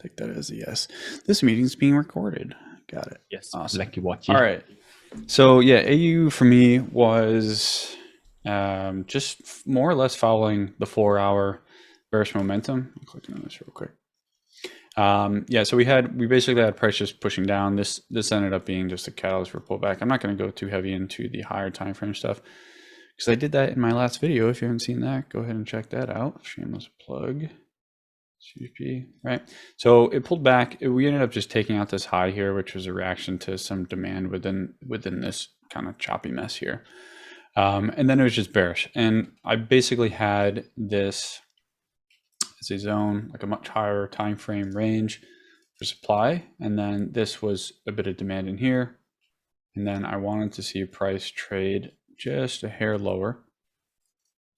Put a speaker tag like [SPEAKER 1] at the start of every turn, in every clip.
[SPEAKER 1] take that as a yes. This meeting's being recorded. Got it.
[SPEAKER 2] Yes,
[SPEAKER 1] Awesome.
[SPEAKER 2] like you watch it.
[SPEAKER 1] All right. So yeah, AU for me was just more or less following the 4-hour bearish momentum. I'm clicking on this real quick. Yeah, so we basically had price just pushing down. This ended up being just a catalyst for pullback. I'm not going to go too heavy into the higher time frame stuff because I did that in my last video. If you haven't seen that, go ahead and check that out. Shameless plug. CP, right? So it pulled back. We ended up just taking out this high here, which was a reaction to some demand within this kind of choppy mess here. And then it was just bearish. And I basically had this as a zone, like a much higher time frame range for supply. And then this was a bit of demand in here. And then I wanted to see price trade just a hair lower.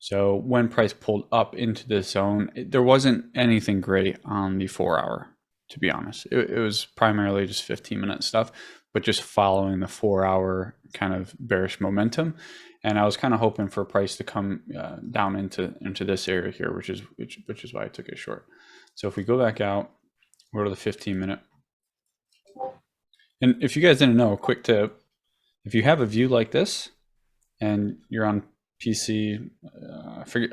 [SPEAKER 1] So when price pulled up into this zone, there wasn't anything great on the 4-hour, to be honest. It was primarily just 15-minute stuff, but just following the 4-hour kind of bearish momentum. And I was kind of hoping for price to come down into this area here, which is why I took it short. So if we go back out, go to the 15-minute. And if you guys didn't know, quick tip, if you have a view like this and you're on PC,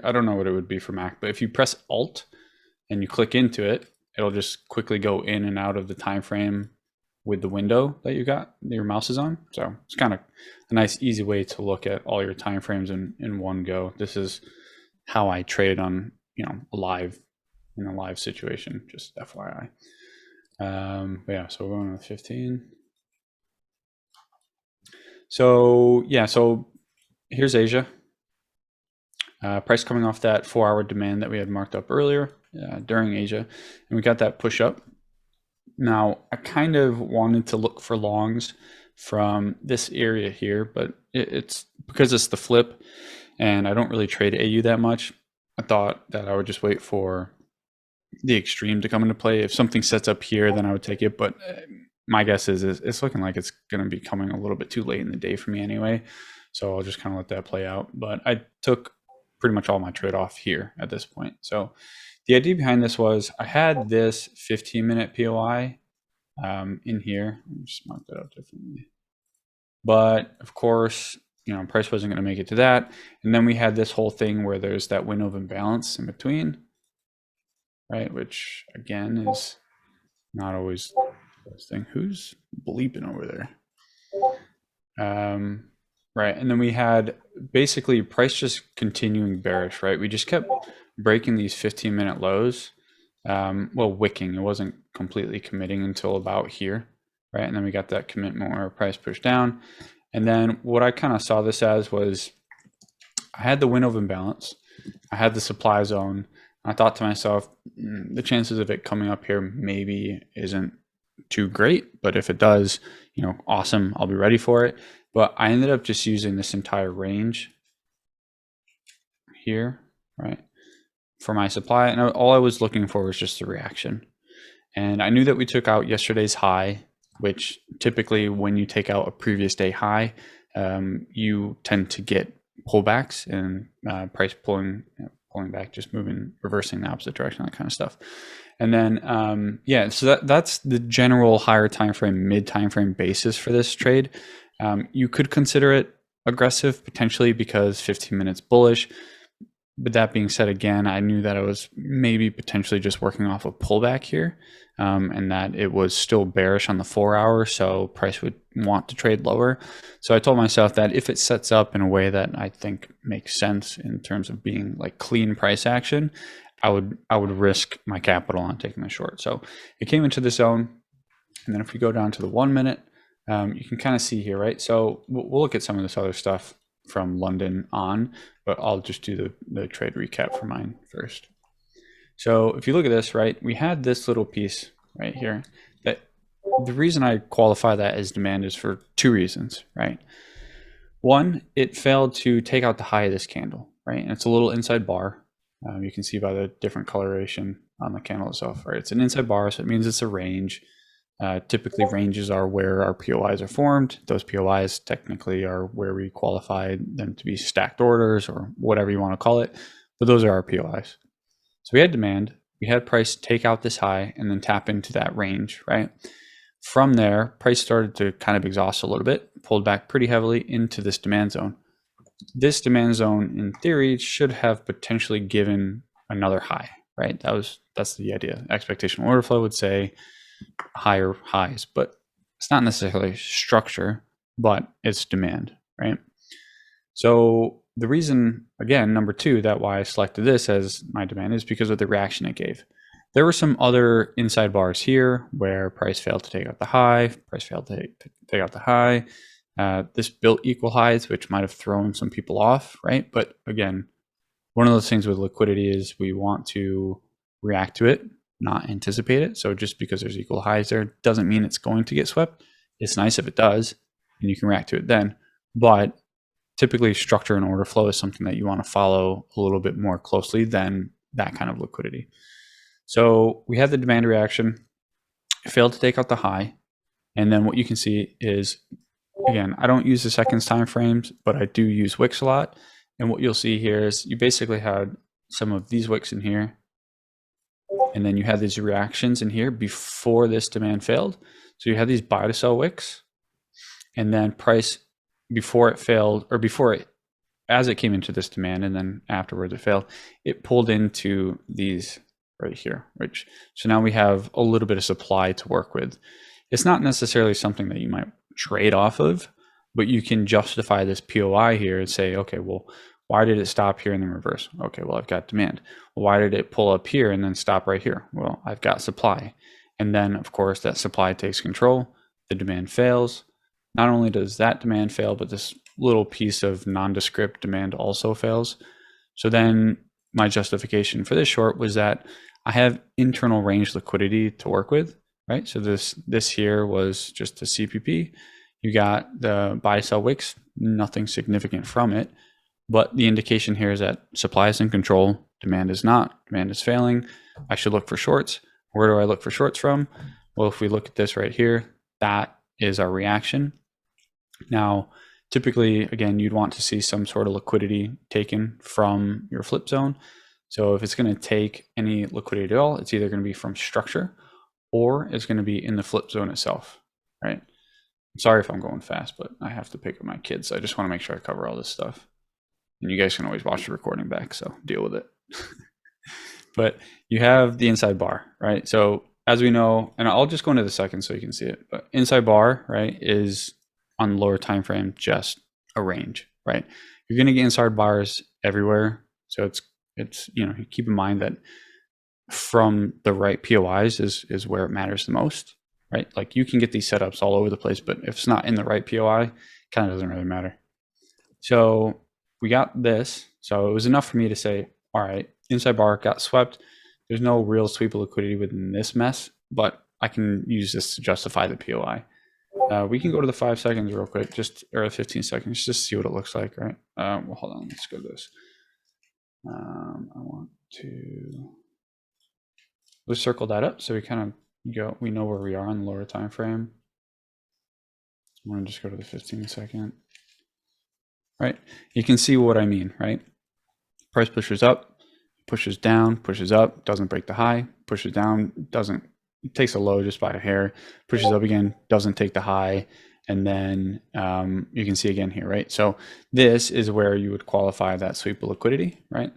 [SPEAKER 1] I don't know what it would be for Mac, but if you press Alt and you click into it, it'll just quickly go in and out of the time frame with the window that you got your mouse is on. So it's kind of a nice, easy way to look at all your time frames in one go. This is how I trade on, in a live situation, just FYI. Yeah, so we're going to 15. So yeah, so here's Asia. Price coming off that 4-hour demand that we had marked up earlier during Asia, and we got that push up. Now, I kind of wanted to look for longs from this area here, but it's because it's the flip, and I don't really trade AU that much. I thought that I would just wait for the extreme to come into play. If something sets up here, then I would take it, but my guess is it's looking like it's going to be coming a little bit too late in the day for me anyway, so I'll just kind of let that play out. But I took pretty much all my trade off here at this point. So the idea behind this was I had this 15-minute POI in here. Let me just mark that out differently. But of course, price wasn't going to make it to that. And then we had this whole thing where there's that window of imbalance in between, right? Which again is not always the best thing. Who's bleeping over there? Right, and then we had basically price just continuing bearish, right? We just kept breaking these 15-minute lows. Well, wicking, it wasn't completely committing until about here, right? And then we got that commitment where price pushed down. And then what I kind of saw this as was I had the window of imbalance. I had the supply zone. I thought to myself, the chances of it coming up here maybe isn't too great, but if it does, awesome, I'll be ready for it. But I ended up just using this entire range here, right, for my supply. And all I was looking for was just a reaction. And I knew that we took out yesterday's high, which typically when you take out a previous day high, you tend to get pullbacks and price pulling back, just reversing the opposite direction, that kind of stuff. And then, yeah, so that's the general higher time frame, mid time frame basis for this trade. You could consider it aggressive potentially because 15 minutes bullish. But that being said, again, I knew that I was maybe potentially just working off a pullback here, and that it was still bearish on the 4-hour, so price would want to trade lower. So I told myself that if it sets up in a way that I think makes sense in terms of being like clean price action, I would risk my capital on taking the short. So it came into the zone, and then if we go down to the 1 minute, you can kind of see here, right? So we'll look at some of this other stuff from London on, but I'll just do the trade recap for mine first. So if you look at this, right, we had this little piece right here. That the reason I qualify that as demand is for two reasons, right? One, it failed to take out the high of this candle, right? And it's a little inside bar. You can see by the different coloration on the candle itself, right? It's an inside bar, so it means it's a range. Typically ranges are where our POIs are formed. Those POIs technically are where we qualify them to be stacked orders or whatever you want to call it, but those are our POIs. So we had demand, we had price take out this high and then tap into that range, right? From there, price started to kind of exhaust a little bit, pulled back pretty heavily into this demand zone. This demand zone, in theory, should have potentially given another high, right? That's the idea. Expectational order flow would say higher highs, but it's not necessarily structure, but it's demand, right? So the reason, again, number two, that why I selected this as my demand is because of the reaction it gave. There were some other inside bars here where price failed to take out the high, price failed to take out the high. This built equal highs, which might have thrown some people off, right? But again, one of those things with liquidity is we want to react to it, not anticipate it. So just because there's equal highs there doesn't mean it's going to get swept. It's nice if it does, and you can react to it then. But typically structure and order flow is something that you want to follow a little bit more closely than that kind of liquidity. So we had the demand reaction, it failed to take out the high. And then what you can see is, again, I don't use the seconds time frames, but I do use wicks a lot. And what you'll see here is you basically had some of these wicks in here, and then you had these reactions in here before this demand failed. So you had these buy to sell wicks, and then price before it failed, or before it, as it came into this demand, and then afterwards it failed, it pulled into these right here, which, so now we have a little bit of supply to work with. It's not necessarily something that you might trade off of, but you can justify this POI here and say, okay, well, why did it stop here and then reverse? Okay, well, I've got demand. Well, why did it pull up here and then stop right here? Well, I've got supply. And then, of course, that supply takes control. The demand fails. Not only does that demand fail, but this little piece of nondescript demand also fails. So then my justification for this short was that I have internal range liquidity to work with, right? So this here was just a CPP. You got the buy sell wicks, nothing significant from it, but the indication here is that supply is in control, demand is not, demand is failing. I should look for shorts. Where do I look for shorts from? Well, if we look at this right here, that is our reaction. Now, typically, again, you'd want to see some sort of liquidity taken from your flip zone. So if it's going to take any liquidity at all, it's either going to be from structure or it's going to be in the flip zone itself, right? I'm sorry if I'm going fast, but I have to pick up my kids. So I just want to make sure I cover all this stuff. And you guys can always watch the recording back, so deal with it. But you have the inside bar, right? So as we know, and I'll just go into the second so you can see it, but inside bar, right, is on the lower time frame just a range, right? You're going to get inside bars everywhere. So it's you know, keep in mind that from the right POIs is where it matters the most, right? Like you can get these setups all over the place, but if it's not in the right POI, kind of doesn't really matter. So we got this. So it was enough for me to say, all right, inside bar got swept. There's no real sweep of liquidity within this mess, but I can use this to justify the POI. We can go to the 5 seconds real quick, or 15 seconds, just to see what it looks like, right? Well, hold on, let's go to this. I want to, let's circle that up so we kind of we know where we are on the lower time frame. I'm going to just go to the 15 second. Right, you can see what I mean, right? Price pushes up, pushes down, pushes up, doesn't break the high, pushes down, it takes a low just by a hair, pushes up again, doesn't take the high, and then you can see again here, right? So this is where you would qualify that sweep of liquidity, right?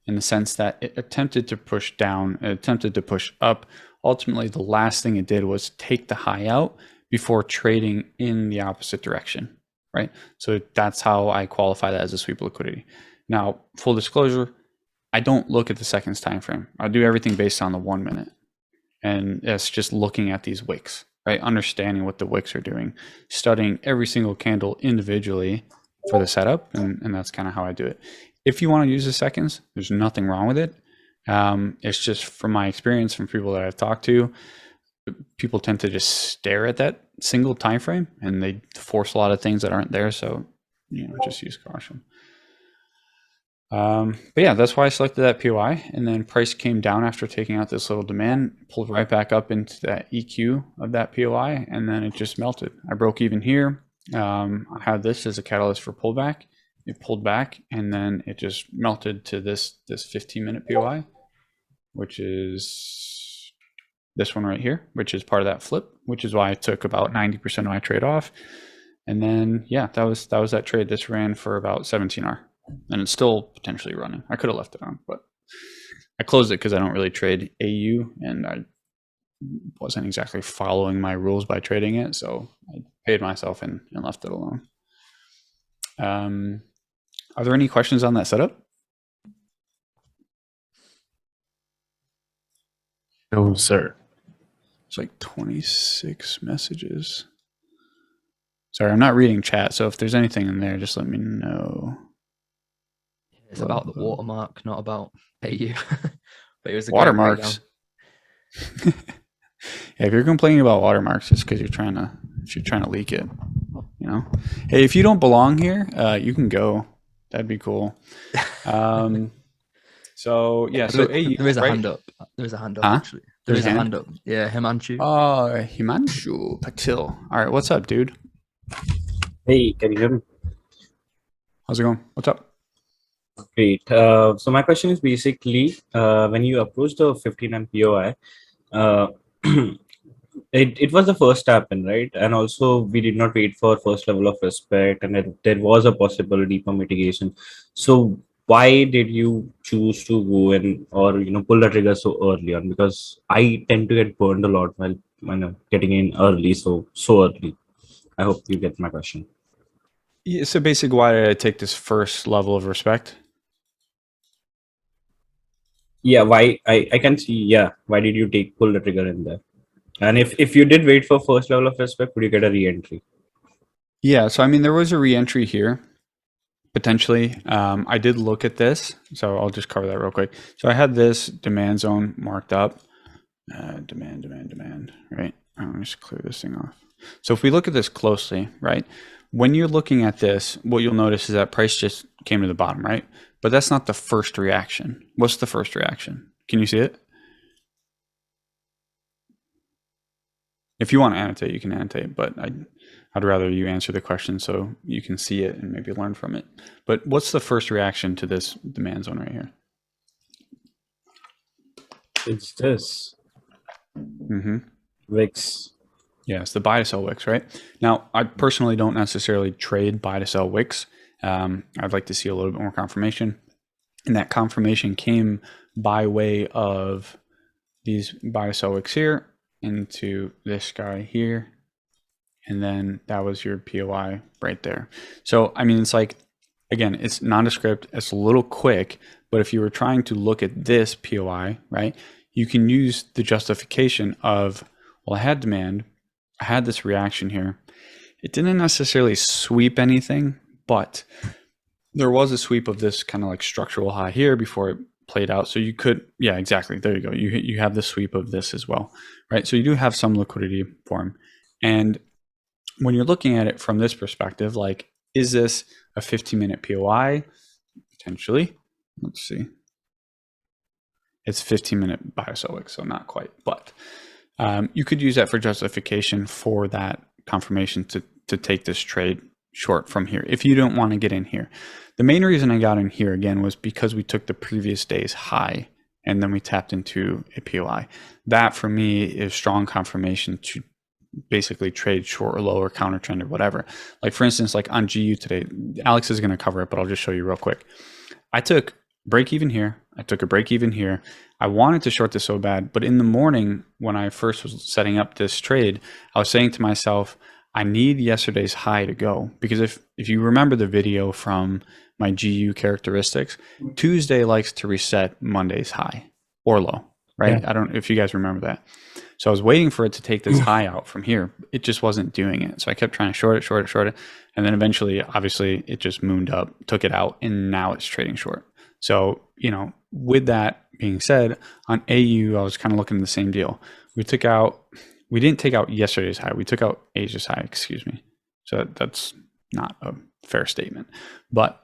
[SPEAKER 1] In the sense that it attempted to push down, it attempted to push up. Ultimately, the last thing it did was take the high out before trading in the opposite direction. Right, so that's how I qualify that as a sweep of liquidity. Now, full disclosure, I don't look at the seconds time frame. I do everything based on the 1 minute, and it's just looking at these wicks, right? Understanding what the wicks are doing, studying every single candle individually for the setup, and that's kind of how I do it. If you want to use the seconds, there's nothing wrong with it. It's just from my experience, from people that I've talked to, people tend to just stare at that single time frame and they force a lot of things that aren't there. So, you know, just use caution. But yeah, that's why I selected that POI, and then price came down after taking out this little demand, pulled right back up into that EQ of that POI, and then it just melted. I broke even here. I had this as a catalyst for pullback. It pulled back and then it just melted to this 15-minute POI. which is this one right here, which is part of that flip, which is why I took about 90% of my trade off. And then, yeah, that was that trade. This ran for about 17R, and it's still potentially running. I could have left it on, but I closed it because I don't really trade AU, and I wasn't exactly following my rules by trading it, so I paid myself and left it alone. Are there any questions on that setup?
[SPEAKER 2] No, sir.
[SPEAKER 1] It's like 26 messages. Sorry, I'm not reading chat, so if there's anything in there, just let me know.
[SPEAKER 3] It's about the watermark, not about AU. But it was a
[SPEAKER 1] watermarks. Yeah, if you're complaining about watermarks, it's because you're trying to leak it. You know, hey, if you don't belong here, you can go. That'd be cool. So yeah, so AU,
[SPEAKER 3] there is a
[SPEAKER 1] right?
[SPEAKER 3] hand up. There is a hand up actually. There is a hand up. Yeah, Himanshu.
[SPEAKER 1] Oh, Himanshu Patil. All right, what's up, dude?
[SPEAKER 4] Hey, can you hear me?
[SPEAKER 1] How's it going? What's up?
[SPEAKER 4] Great. So my question is basically, when you approach the 15M POI, it was the first tap in, right? And also we did not wait for first level of respect, and there was a possible deeper mitigation. So why did you choose to go in or pull the trigger so early on? Because I tend to get burned a lot while getting in early, so early. I hope you get my question.
[SPEAKER 1] Yeah, so basically, why did I take this first level of respect?
[SPEAKER 4] Yeah, why I can see, yeah, why did you pull the trigger in there? And if you did wait for first level of respect, would you get a re-entry?
[SPEAKER 1] Yeah, so I mean, there was a re-entry here, potentially. I did look at this, so I'll just cover that real quick. So I had this demand zone marked up. Demand, right? Let me just clear this thing off. So if we look at this closely, right? When you're looking at this, what you'll notice is that price just came to the bottom, right? But that's not the first reaction. What's the first reaction? Can you see it? If you want to annotate, you can annotate, but I'd rather you answer the question so you can see it and maybe learn from it. But what's the first reaction to this demand zone right here?
[SPEAKER 4] It's this. Wicks.
[SPEAKER 1] Yeah, it's the buy to sell wicks, right? Now, I personally don't necessarily trade buy to sell wicks. I'd like to see a little bit more confirmation. And that confirmation came by way of these buy to sell wicks here into this guy here. And then that was your POI right there. So, I mean, it's like, again, it's nondescript. It's a little quick. But if you were trying to look at this POI, right, you can use the justification of, well, I had demand. I had this reaction here. It didn't necessarily sweep anything, but there was a sweep of this kind of like structural high here before it played out. So you could, yeah, exactly. There you go. You have the sweep of this as well, right? So you do have some liquidity for him. And when you're looking at it from this perspective, like, is this a 15-minute POI? Potentially. Let's see. It's 15-minute biosolic, so not quite, but you could use that for justification for that confirmation to take this trade short from here if you don't want to get in here. The main reason I got in here again was because we took the previous day's high and then we tapped into a POI. That for me is strong confirmation to basically trade short or lower, counter trend or whatever. Like for instance, like on GU today, Alex is going to cover it, but I'll just show you real quick. I took break even here. I took a break even here. I wanted to short this so bad, but in the morning when I first was setting up this trade, I was saying to myself, I need yesterday's high to go, because if you remember the video from my GU characteristics, Tuesday likes to reset Monday's high or low, right? Yeah. I don't know if you guys remember that. So I was waiting for it to take this high out from here. It just wasn't doing it. So I kept trying to short it. And then eventually, obviously, it just mooned up, took it out, and now it's trading short. So, you know, with that being said, on AU, I was kind of looking at the same deal. We didn't take out yesterday's high. We took out Asia's high, excuse me. So that's not a fair statement. But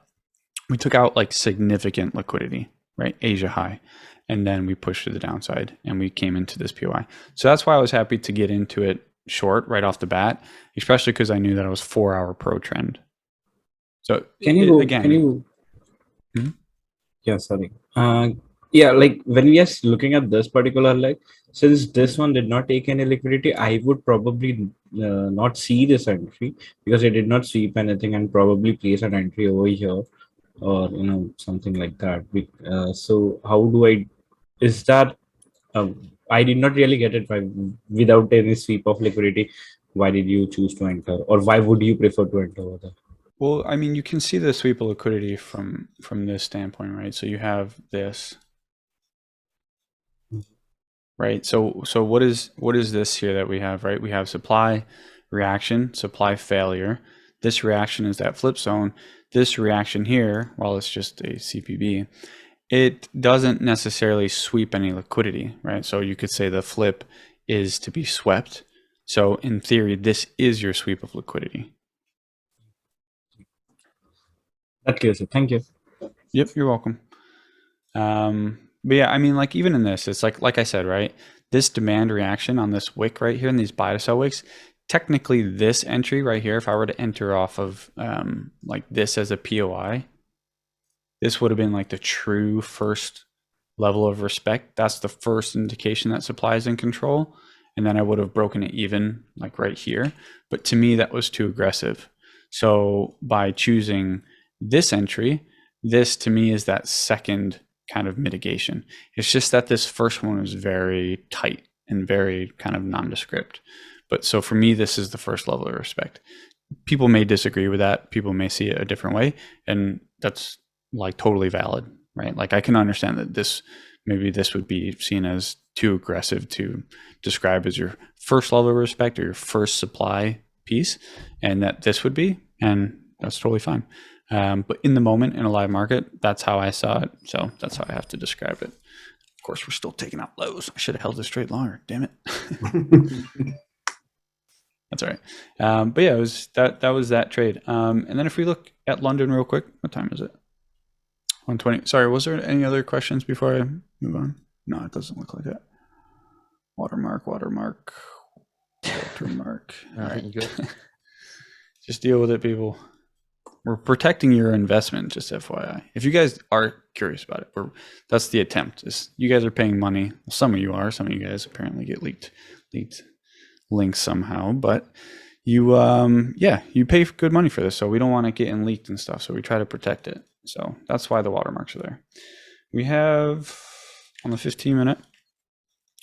[SPEAKER 1] we took out like significant liquidity, right? Asia high. And then we pushed to the downside and we came into this POI. So that's why I was happy to get into it short right off the bat, especially because I knew that it was 4-hour pro trend. So
[SPEAKER 4] Yeah, sorry. Yeah, like when we are looking at this particular leg, since this one did not take any liquidity, I would probably not see this entry because it did not sweep anything and probably place an entry over here or something like that. So how do I? Is that I did not really get it. Why, without any sweep of liquidity, why did you choose to enter, or why would you prefer to enter over there?
[SPEAKER 1] Well, I mean, you can see the sweep of liquidity from this standpoint, right? So you have this, right? So what is this here that we have, right? We have supply reaction, supply failure. This reaction is that flip zone. This reaction here, while it's just a CPB, it doesn't necessarily sweep any liquidity, right? So you could say the flip is to be swept. So in theory, this is your sweep of liquidity.
[SPEAKER 4] That clears it. Thank you.
[SPEAKER 1] Yep, you're welcome. But yeah, I mean, like even in this, it's like I said, right? This demand reaction on this wick right here in these buy to sell wicks, technically this entry right here, if I were to enter off of like this as a POI, this would have been like the true first level of respect. That's the first indication that supply is in control. And then I would have broken it even like right here. But to me, that was too aggressive. So by choosing this entry, this to me is that second kind of mitigation. It's just that this first one is very tight and very kind of nondescript. But so for me, this is the first level of respect. People may disagree with that. People may see it a different way. And that's like totally valid, right? Like I can understand that maybe this would be seen as too aggressive to describe as your first level of respect or your first supply piece, and that this would be, and that's totally fine. But in the moment in a live market, that's how I saw it. So that's how I have to describe it. Of course, we're still taking out lows. I should have held this straight longer. Damn it. That's all right. But yeah, it was that was that trade. And then if we look at London real quick, what time is it? 1:20. Sorry, was there any other questions before I move on? No, it doesn't look like that. Watermark. All
[SPEAKER 3] right, you good?
[SPEAKER 1] Just deal with it, people. We're protecting your investment, just FYI. If you guys are curious about it, that's the attempt. You guys are paying money. Well, some of you are. Some of you guys apparently get leaked links somehow. But you, you pay good money for this, so we don't want it getting leaked and stuff. So we try to protect it. So that's why the watermarks are there. We have on the 15-minute,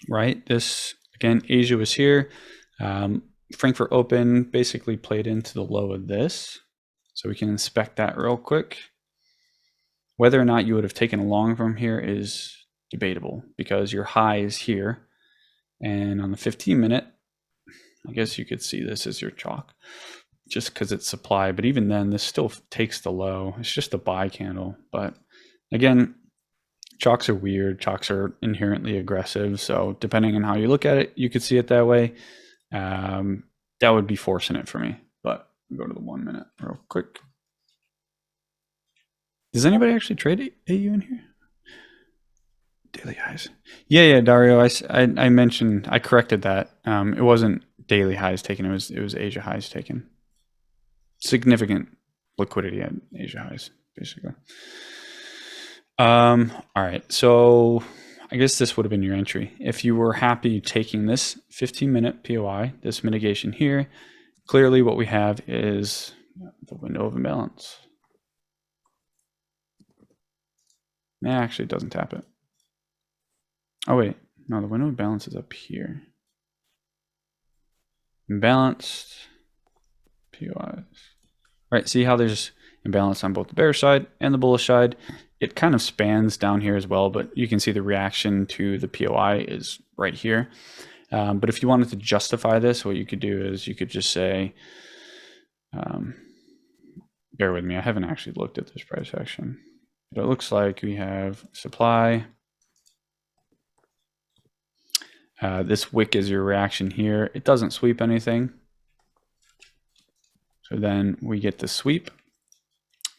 [SPEAKER 1] right? This again, Asia was here. Frankfurt Open basically played into the low of this. So we can inspect that real quick. Whether or not you would have taken a long from here is debatable because your high is here. And on the 15-minute, I guess you could see this as your chalk just because it's supply. But even then, this still takes the low. It's just a buy candle. But again, chalks are weird. Chalks are inherently aggressive. So depending on how you look at it, you could see it that way. That would be forcing it for me. But go to the 1 minute real quick. Does anybody actually trade AU in here? Daily highs. Yeah, Dario. I mentioned, I corrected that. It wasn't daily highs taken. It was Asia highs taken. Significant liquidity at Asia highs, basically. All right. So I guess this would have been your entry. If you were happy taking this 15-minute POI, this mitigation here, clearly what we have is the window of imbalance. Actually, it doesn't tap it. Oh, wait. No, the window of balance is up here. Imbalanced POIs. Right, see how there's imbalance on both the bearish side and the bullish side. It kind of spans down here as well, but you can see the reaction to the POI is right here. But if you wanted to justify this, what you could do is you could just say, bear with me, I haven't actually looked at this price action. But it looks like we have supply. This wick is your reaction here. It doesn't sweep anything. So then we get the sweep.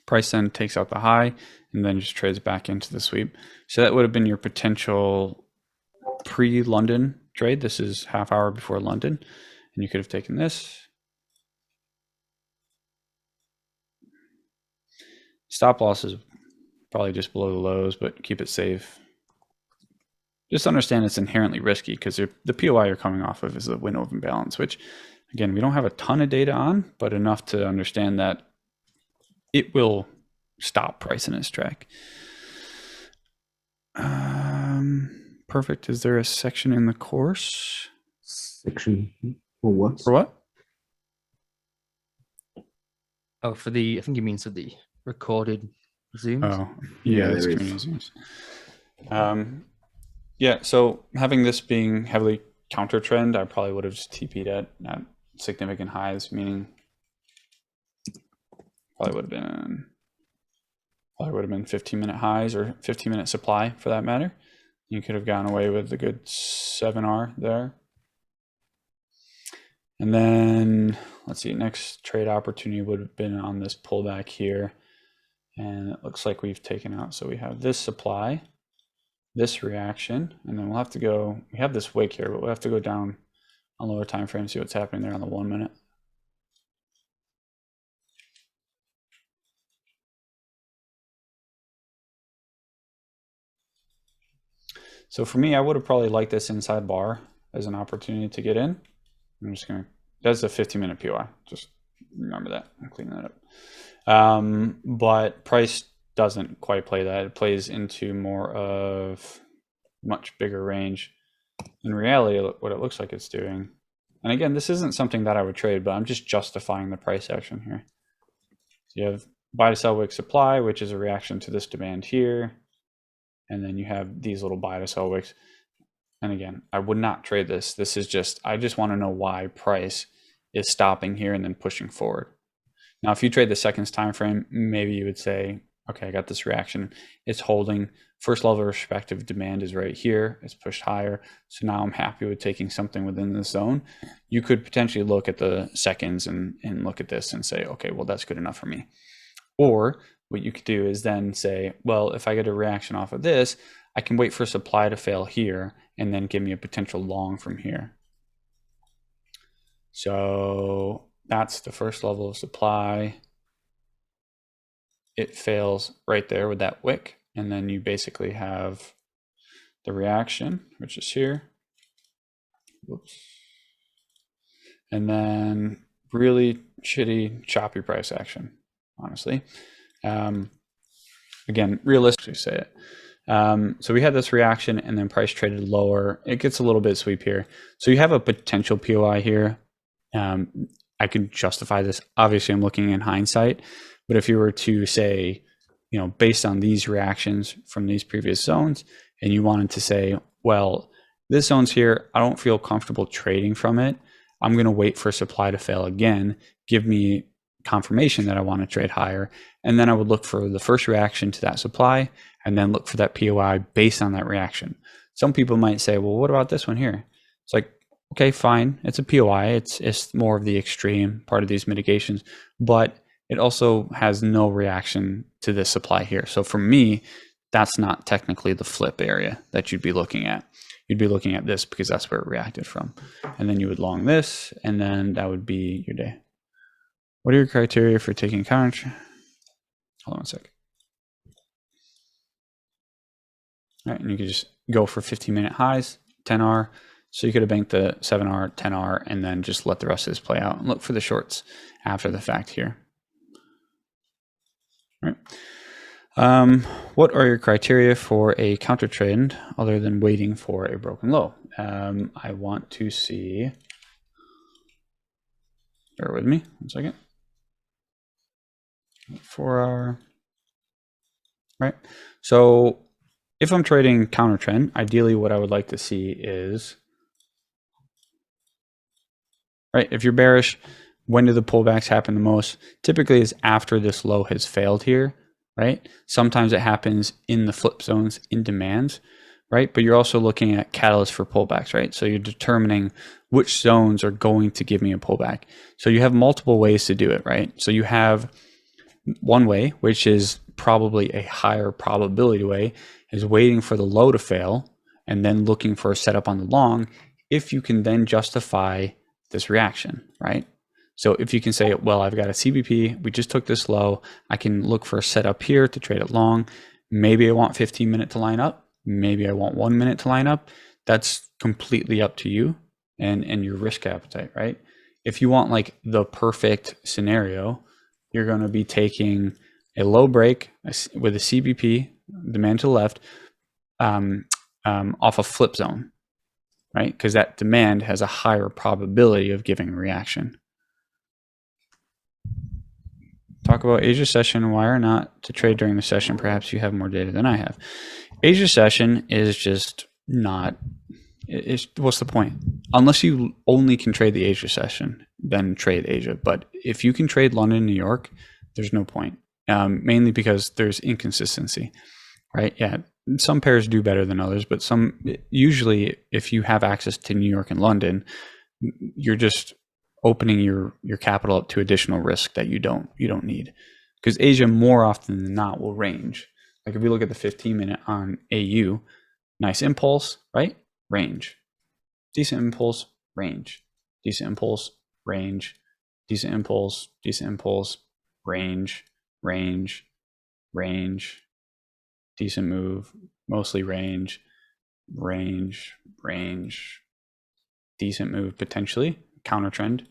[SPEAKER 1] Price then takes out the high and then just trades back into the sweep. So that would have been your potential pre-London trade. This is half hour before London. And you could have taken this. Stop loss is probably just below the lows, but keep it safe. just understand it's inherently risky because the POI you're coming off of is the window of imbalance, which again, we don't have a ton of data on, but enough to understand that it will stop price in its track. Perfect. Is there a section in the course?
[SPEAKER 4] Section for what?
[SPEAKER 1] For what?
[SPEAKER 3] Oh, for the, I think he means for the recorded Zooms.
[SPEAKER 1] Oh, yeah,
[SPEAKER 4] there is.
[SPEAKER 1] community Zooms. Yeah, so having this being heavily counter trend, I probably would have just TP'd at significant highs, meaning probably would have been 15-minute highs or 15-minute supply for that matter. You could have gone away with a good 7R there. And then let's see, next trade opportunity would have been on this pullback here. And it looks like we've taken out, so we have this supply, this reaction, and then we'll have to go, we have this wick here, but we'll have to go down on lower time frame, see what's happening there on the 1 minute. So for me, I would have probably liked this inside bar as an opportunity to get in. I'm just gonna, that's a 15-minute POI, just remember that, I'm cleaning that up. But price doesn't quite play that. It plays into more of much bigger range. In reality, what it looks like it's doing, and again, this isn't something that I would trade, but I'm just justifying the price action here. So you have buy to sell wick supply, which is a reaction to this demand here. And then you have these little buy to sell wicks. And again, I would not trade this. This is just, I just want to know why price is stopping here and then pushing forward. Now, if you trade the seconds time frame, maybe you would say, okay, I got this reaction. It's holding. First level of respective demand is right here. It's pushed higher. So now I'm happy with taking something within this zone. You could potentially look at the seconds and look at this and say, okay, well, that's good enough for me. Or what you could do is then say, well, if I get a reaction off of this, I can wait for supply to fail here and then give me a potential long from here. So that's the first level of supply. It fails right there with that wick. And then you basically have the reaction, which is here. Whoops. And then really shitty, choppy price action, honestly. Again, realistically say it. So we had this reaction and then price traded lower. It gets a little bit sweep here. So you have a potential POI here. I can justify this. Obviously, I'm looking in hindsight, but if you were to say, you know, based on these reactions from these previous zones, and you wanted to say, well, this zone's here, I don't feel comfortable trading from it. I'm going to wait for supply to fail again, give me confirmation that I want to trade higher. And then I would look for the first reaction to that supply and then look for that POI based on that reaction. Some people might say, well, what about this one here? It's like, okay, fine. It's a POI. It's more of the extreme part of these mitigations, but it also has no reaction to this supply here. So for me, that's not technically the flip area that you'd be looking at. You'd be looking at this because that's where it reacted from. And then you would long this, and then that would be your day. What are your criteria for taking counter? Hold on a sec. All right, and you could just go for 15-minute highs, 10R. So you could have banked the 7R, 10R, and then just let the rest of this play out and look for the shorts after the fact here. All right. What are your criteria for a counter trend other than waiting for a broken low? I want to see, bear with me 1 second. 4R, right? So if I'm trading counter trend, ideally what I would like to see is, right, if you're bearish, when do the pullbacks happen the most? Typically is after this low has failed here, right? Sometimes it happens in the flip zones in demands, right? But you're also looking at catalysts for pullbacks, right? So you're determining which zones are going to give me a pullback. So you have multiple ways to do it, right? So you have one way, which is probably a higher probability way, is waiting for the low to fail and then looking for a setup on the long if you can then justify this reaction, right? So if you can say, well, I've got a CBP, we just took this low, I can look for a setup here to trade it long. Maybe I want 15-minute to line up. maybe I want 1 minute to line up. That's completely up to you and your risk appetite, right? If you want like the perfect scenario, you're going to be taking a low break with a CBP, demand to the left, off a flip zone, right? Because that demand has a higher probability of giving a reaction. Talk about Asia session, why or not to trade during the session. Perhaps you have more data than I have. Asia session is just not, what's the point? Unless you only can trade the Asia session, then trade Asia. But if you can trade London, New York, there's no point. Mainly because there's inconsistency, right? Yeah, some pairs do better than others, but usually if you have access to New York and London, you're just opening your capital up to additional risk that you don't need, because Asia more often than not will range. Like if we look at the 15-minute on AU, nice impulse, right? Range, decent impulse, range, decent impulse, range, decent impulse, range, decent move, mostly range, decent move, potentially counter trend,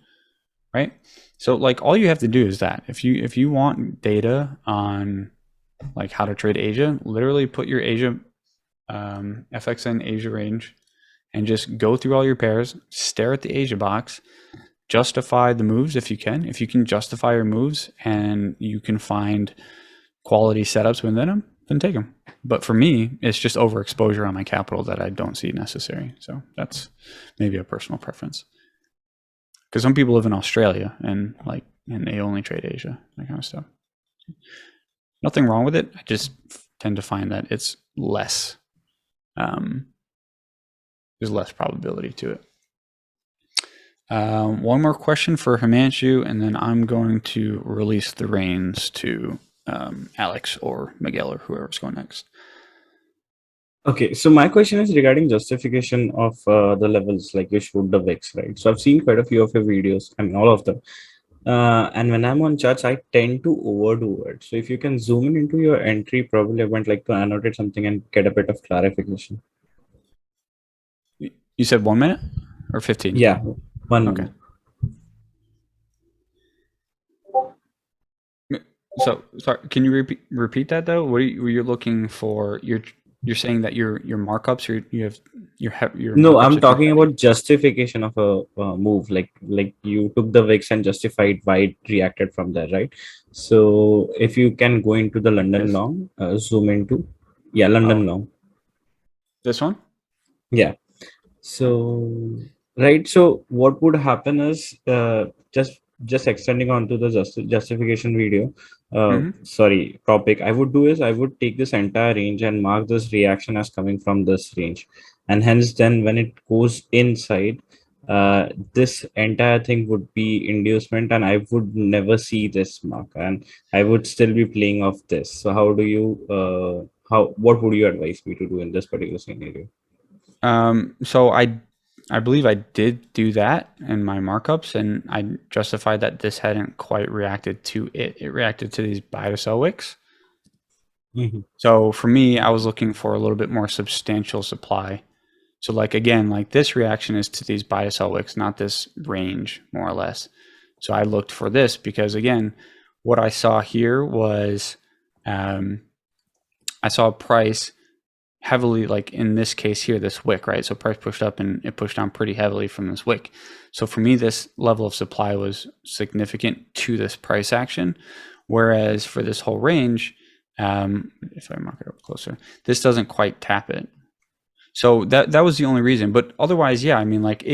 [SPEAKER 1] right? So like all you have to do is that if you want data on like how to trade Asia, literally put your Asia FXN Asia range and just go through all your pairs, stare at the Asia box, justify the moves if you can. If you can justify your moves and you can find quality setups within them, then take them. But for me, it's just overexposure on my capital that I don't see necessary. So that's maybe a personal preference. Because some people live in Australia and they only trade Asia, that kind of stuff. Nothing wrong with it. I just tend to find that it's less. There's less probability to it. One more question for Himanshu, and then I'm going to release the reins to Alex or Miguel or whoever's going next.
[SPEAKER 4] Okay, so my question is regarding justification of the levels, like you showed the VIX, right? So I've seen quite a few of your videos, I mean, all of them. And when I'm on charts, I tend to overdo it. So if you can zoom in into your entry, probably I would like to annotate something and get a bit of clarification.
[SPEAKER 1] You said 1 minute or 15?
[SPEAKER 4] Yeah, 1
[SPEAKER 1] Okay.
[SPEAKER 4] minute.
[SPEAKER 1] So sorry, can you repeat that though? What are you looking for? You're saying that your markups, your
[SPEAKER 4] No,
[SPEAKER 1] markups
[SPEAKER 4] I'm
[SPEAKER 1] are
[SPEAKER 4] talking
[SPEAKER 1] too
[SPEAKER 4] about justification of a move, like you took the VIX and justified why it reacted from there, right? So if you can go into the London
[SPEAKER 1] Yes.
[SPEAKER 4] long, zoom into, yeah, London long.
[SPEAKER 1] This one?
[SPEAKER 4] Yeah. So right. So what would happen is just extending onto the justification video. Sorry, topic. I would do is I would take this entire range and mark this reaction as coming from this range, and hence then when it goes inside, this entire thing would be inducement, and I would never see this mark, and I would still be playing off this. So how do you what would you advise me to do in this particular scenario?
[SPEAKER 1] So I believe I did do that in my markups, and I justified that this hadn't quite reacted to it. It reacted to these buy to sell wicks. So for me, I was looking for a little bit more substantial supply. So like again, like this reaction is to these buy to sell wicks, not this range, more or less. So I looked for this because again, what I saw here was I saw a price heavily, like in this case here, this wick, right? So price pushed up and it pushed down pretty heavily from this wick. So for me, this level of supply was significant to this price action. Whereas for this whole range, if I mark it up closer, this doesn't quite tap it. So that was the only reason. But otherwise, yeah, I mean, like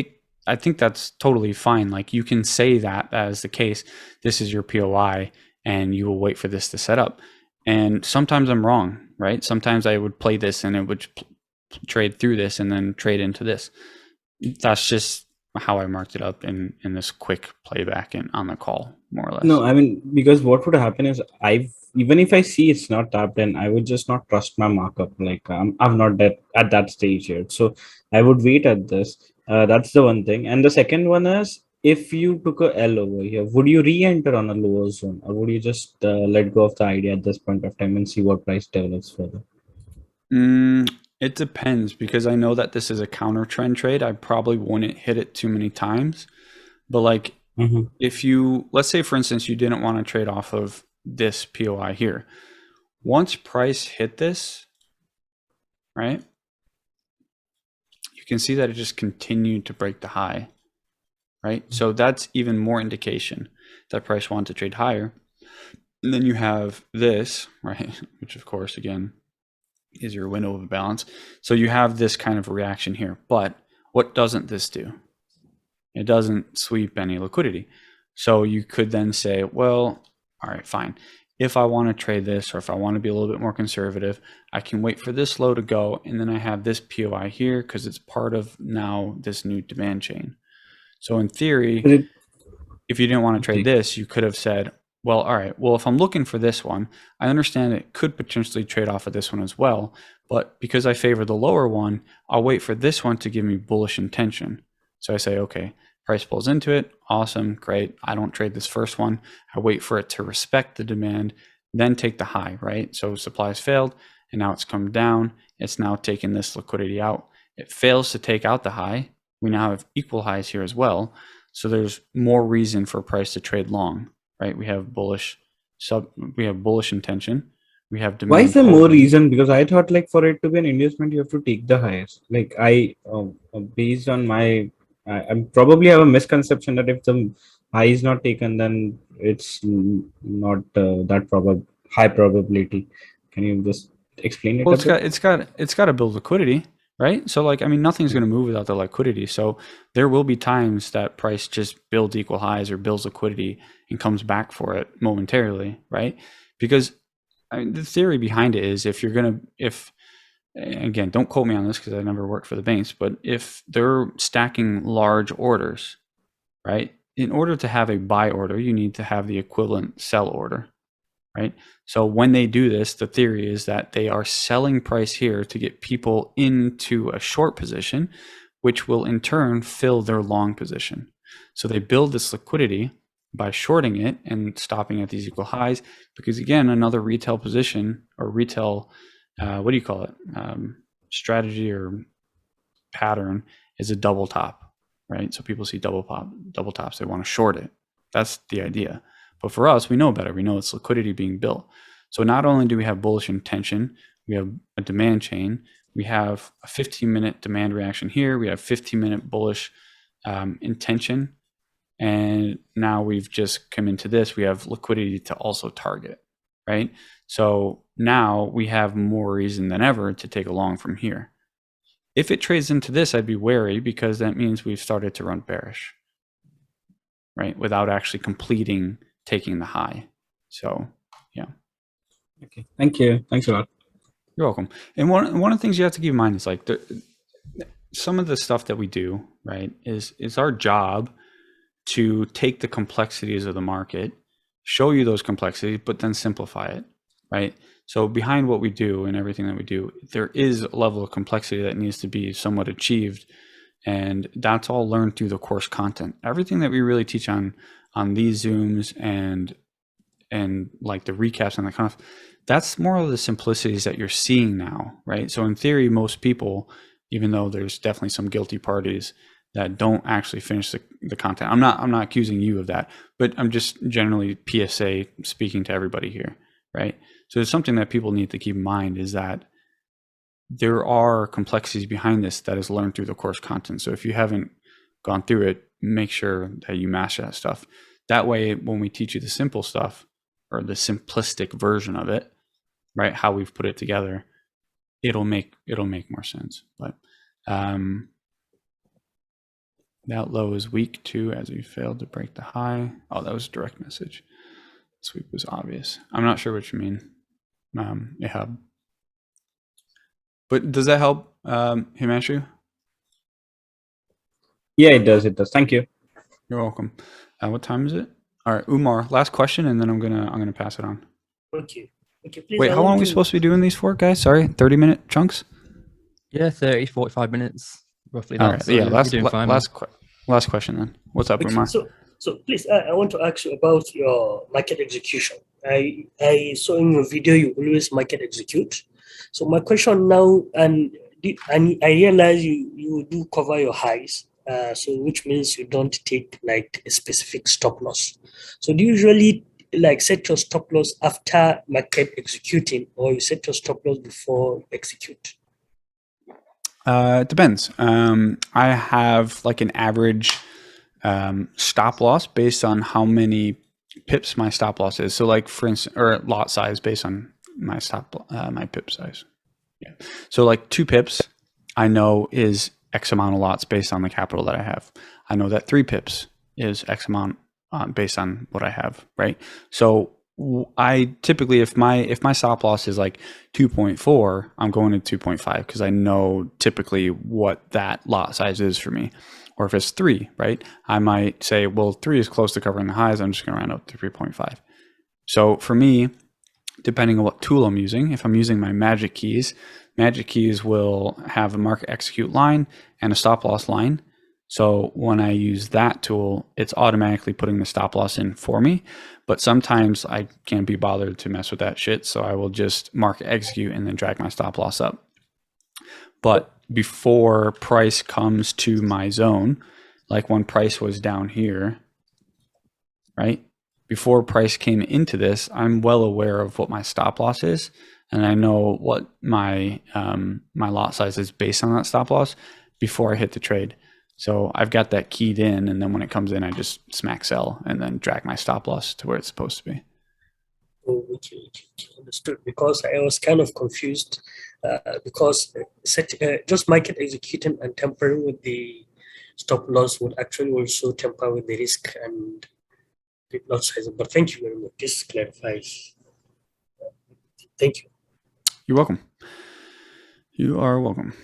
[SPEAKER 1] I think that's totally fine. Like you can say that as the case, this is your POI and you will wait for this to set up. And sometimes I'm wrong, right? Sometimes I would play this and it would trade through this and then trade into this. That's just how I marked it up in this quick playback and on the call, more or less.
[SPEAKER 4] No, I mean, because what would happen is even if I see it's not tapped in, I would just not trust my markup. Like I'm not at that stage yet. So I would wait at this. That's the one thing. And the second one is, if you took a L over here, would you re-enter on a lower zone, or would you just let go of the idea at this point of time and see what price develops further?
[SPEAKER 1] It depends, because I know that this is a counter trend trade. I probably wouldn't hit it too many times. But like,
[SPEAKER 4] Mhm.
[SPEAKER 1] if you, let's say for instance, you didn't want to trade off of this POI here. Once price hit this, right, you can see that it just continued to break the high, right? So that's even more indication that price wanted to trade higher. And then you have this, right, which of course, again, is your window of balance. So you have this kind of reaction here. But what doesn't this do? It doesn't sweep any liquidity. So you could then say, well, all right, fine. If I want to trade this, or if I want to be a little bit more conservative, I can wait for this low to go, and then I have this POI here because it's part of now this new demand chain. So in theory,
[SPEAKER 4] But it-
[SPEAKER 1] if you didn't want to trade
[SPEAKER 4] Okay.
[SPEAKER 1] this, you could have said, well, all right, well, if I'm looking for this one, I understand it could potentially trade off of this one as well. But because I favor the lower one, I'll wait for this one to give me bullish intention. So I say, okay, price pulls into it. Awesome, great. I don't trade this first one. I wait for it to respect the demand, then take the high, right? So supply has failed, and now it's come down. It's now taking this liquidity out. It fails to take out the high. We now have equal highs here as well. So there's more reason for price to trade long, right? We have bullish intention. We have demand.
[SPEAKER 4] Why is there
[SPEAKER 1] pull.
[SPEAKER 4] more reason? Because I thought like for it to be an inducement, you have to take the highest. Like based on my, I probably have a misconception that if the high is not taken, then it's not that high probability. Can you just explain it
[SPEAKER 1] Well,
[SPEAKER 4] a bit?
[SPEAKER 1] it's got to build liquidity, right? So like, I mean, nothing's going to move without the liquidity. So there will be times that price just builds equal highs or builds liquidity and comes back for it momentarily, right? Because I mean, the theory behind it is if again, don't quote me on this because I never worked for the banks, but if they're stacking large orders, right? In order to have a buy order, you need to have the equivalent sell order, right? So when they do this, the theory is that they are selling price here to get people into a short position, which will in turn fill their long position. So they build this liquidity by shorting it and stopping at these equal highs, because again, another retail position or retail, what do you call it? Strategy or pattern is a double top, right? So people see double tops, they want to short it. That's the idea. But for us, we know better. We know it's liquidity being built. So not only do we have bullish intention, we have a demand chain. We have a 15-minute demand reaction here. We have 15-minute bullish intention. And now we've just come into this. We have liquidity to also target, right? So now we have more reason than ever to take a long from here. If it trades into this, I'd be wary, because that means we've started to run bearish, right? Without actually completing taking the high. So, yeah.
[SPEAKER 4] Okay. Thank you. Thanks a lot.
[SPEAKER 1] You're welcome. And one of the things you have to keep in mind is like some of the stuff that we do, right, is our job to take the complexities of the market, show you those complexities, but then simplify it, right? So behind what we do and everything that we do, there is a level of complexity that needs to be somewhat achieved. And that's all learned through the course content. Everything that we really teach on these Zooms and like the recaps and the kind of, that's more of the simplicities that you're seeing now, right? So in theory, most people, even though there's definitely some guilty parties that don't actually finish the content. I'm not accusing you of that, but I'm just generally PSA speaking to everybody here, right? So it's something that people need to keep in mind, is that there are complexities behind this that is learned through the course content. So if you haven't gone through it, make sure that you master that stuff. That way, when we teach you the simple stuff, or the simplistic version of it, right, how we've put it together, it'll make more sense. But that low is weak too, as we failed to break the high. Oh, that was a direct message. Sweep was obvious. I'm not sure what you mean, Ihab. But does that help, Himanshu?
[SPEAKER 4] Yeah, it does. It does. Thank you.
[SPEAKER 1] You're welcome. What time is it? All right, Umar, last question, and then I'm gonna pass it on.
[SPEAKER 2] Okay. Please.
[SPEAKER 1] Wait, how long are we supposed to be doing these for, guys? Sorry, 30-minute chunks?
[SPEAKER 3] Yeah, 30, 45 minutes, roughly.
[SPEAKER 1] All right,
[SPEAKER 3] So
[SPEAKER 1] yeah,
[SPEAKER 3] you're doing fine, man.
[SPEAKER 1] last question then. What's up,
[SPEAKER 2] Okay,
[SPEAKER 1] Umar?
[SPEAKER 2] so please, I want to ask you about your market execution. I saw in your video you always market execute. So my question now, and And I realize you do cover your highs, so which means you don't take like a specific stop loss. So do you usually like set your stop loss after market executing, or you set your stop loss before you execute?
[SPEAKER 1] It depends. I have like an average stop loss based on how many pips my stop loss is. So, like for instance, or lot size based on my my pip size. Yeah. So, like 2 pips, I know is X amount of lots based on the capital that I have. I know that 3 pips is X amount based on what I have. Right. So I typically, if my stop loss is like 2.4, I'm going to 2.5 because I know typically what that lot size is for me. Or if it's 3, right, I might say, well, 3 is close to covering the highs. I'm just going to round up to 3.5. So for me, depending on what tool I'm using, if I'm using my magic keys will have a market execute line and a stop loss line. So when I use that tool, it's automatically putting the stop loss in for me. But sometimes I can't be bothered to mess with that shit. So I will just market execute and then drag my stop loss up. But before price comes to my zone, like when price was down here, right? Before price came into this, I'm well aware of what my stop loss is. And I know what my my lot size is based on that stop loss before I hit the trade. So I've got that keyed in, and then when it comes in, I just smack sell and then drag my stop loss to where it's supposed to be.
[SPEAKER 2] Oh, okay, understood. Because I was kind of confused, because just market executing and tampering with the stop loss would actually also tamper with the risk and the lot size. But thank you very much. This clarifies. Thank you.
[SPEAKER 1] You're welcome. You are welcome.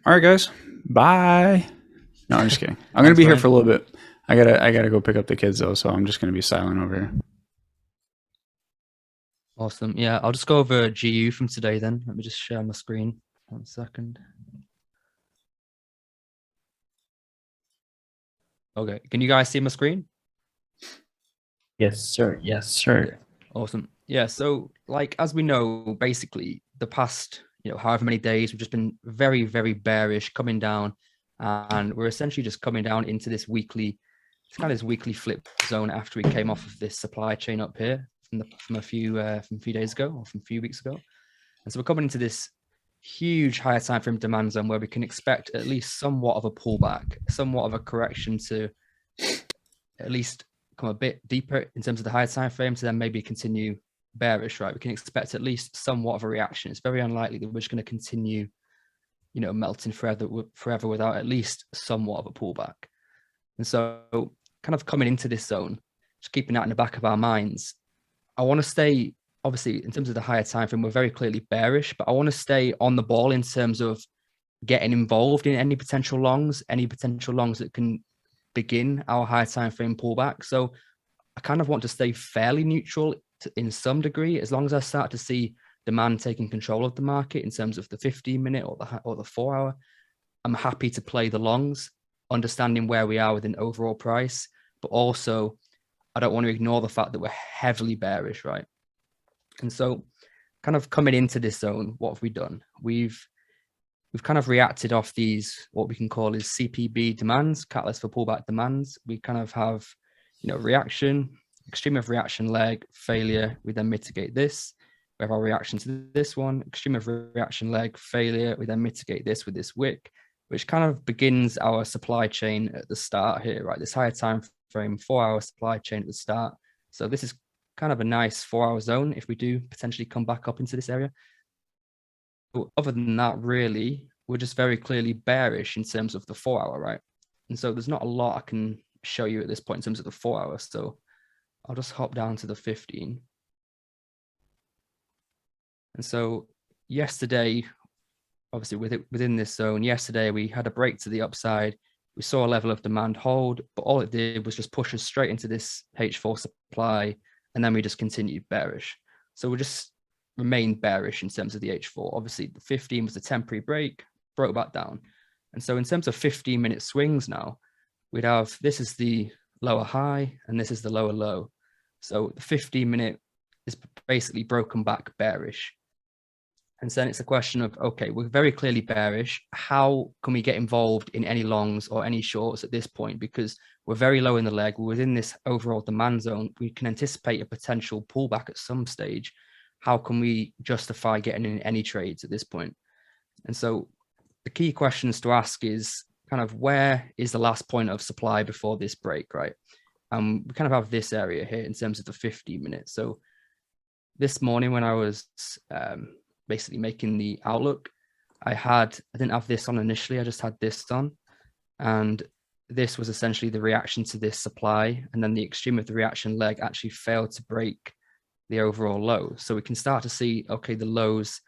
[SPEAKER 1] All right, guys. Bye. No, I'm just kidding. I'm gonna be here for a little bit. I gotta go pick up the kids though, so I'm just gonna be silent over here.
[SPEAKER 3] Awesome. Yeah, I'll just go over GU from today then. Let me just share my screen. 1 second. Okay, can you guys see my screen?
[SPEAKER 4] Yes, sir. Yes, sir.
[SPEAKER 3] Awesome. Yeah, so like as we know, basically the past, however many days, we've just been very, very bearish coming down, and we're essentially just coming down into this weekly, it's kind of this weekly flip zone after we came off of this supply chain up here from a few days ago or from a few weeks ago. And so we're coming into this huge higher time frame demand zone where we can expect at least somewhat of a pullback, somewhat of a correction to at least come a bit deeper in terms of the higher time frame to then maybe continue bearish, right? We can expect at least somewhat of a reaction. It's very unlikely that we're just going to continue, melting forever without at least somewhat of a pullback. And so kind of coming into this zone, just keeping that in the back of our minds, I want to stay, obviously, in terms of the higher time frame, we're very clearly bearish, but I want to stay on the ball in terms of getting involved in any potential longs that can begin our higher time frame pullback. So I kind of want to stay fairly neutral in some degree, as long as I start to see demand taking control of the market in terms of the 15-minute or the 4-hour. I'm happy to play the longs, understanding where we are within overall price, but also I don't want to ignore the fact that we're heavily bearish, right? And so kind of coming into this zone, what have we done? We've kind of reacted off these, what we can call is CPB demands, catalyst for pullback demands. We kind of have, reaction, extreme of reaction leg, failure. We then mitigate this. We have our reaction to this one, extreme of reaction leg, failure. We then mitigate this with this wick, which kind of begins our supply chain at the start here, right? This higher time frame, 4-hour supply chain at the start. So this is kind of a nice 4-hour zone if we do potentially come back up into this area. But other than that, really, we're just very clearly bearish in terms of the 4-hour, right? And so there's not a lot I can show you at this point in terms of the 4-hour. So I'll just hop down to the 15. And so yesterday, obviously within this zone, yesterday we had a break to the upside. We saw a level of demand hold, but all it did was just push us straight into this H4 supply, and then we just continued bearish. So we just remained bearish in terms of the H4. Obviously, the 15 was a temporary break, broke back down. And so in terms of 15-minute swings now, we'd have, this is the lower high, and this is the lower low. So the 15-minute is basically broken back bearish. And then it's a question of, okay, we're very clearly bearish. How can we get involved in any longs or any shorts at this point? Because we're very low in the leg. We're within this overall demand zone. We can anticipate a potential pullback at some stage. How can we justify getting in any trades at this point? And so the key questions to ask is kind of, where is the last point of supply before this break, right? We kind of have this area here in terms of the 15 minutes. So this morning when I was basically making the outlook, I didn't have this on initially, I just had this on. And this was essentially the reaction to this supply. And then the extreme of the reaction leg actually failed to break the overall low. So we can start to see, okay, the lows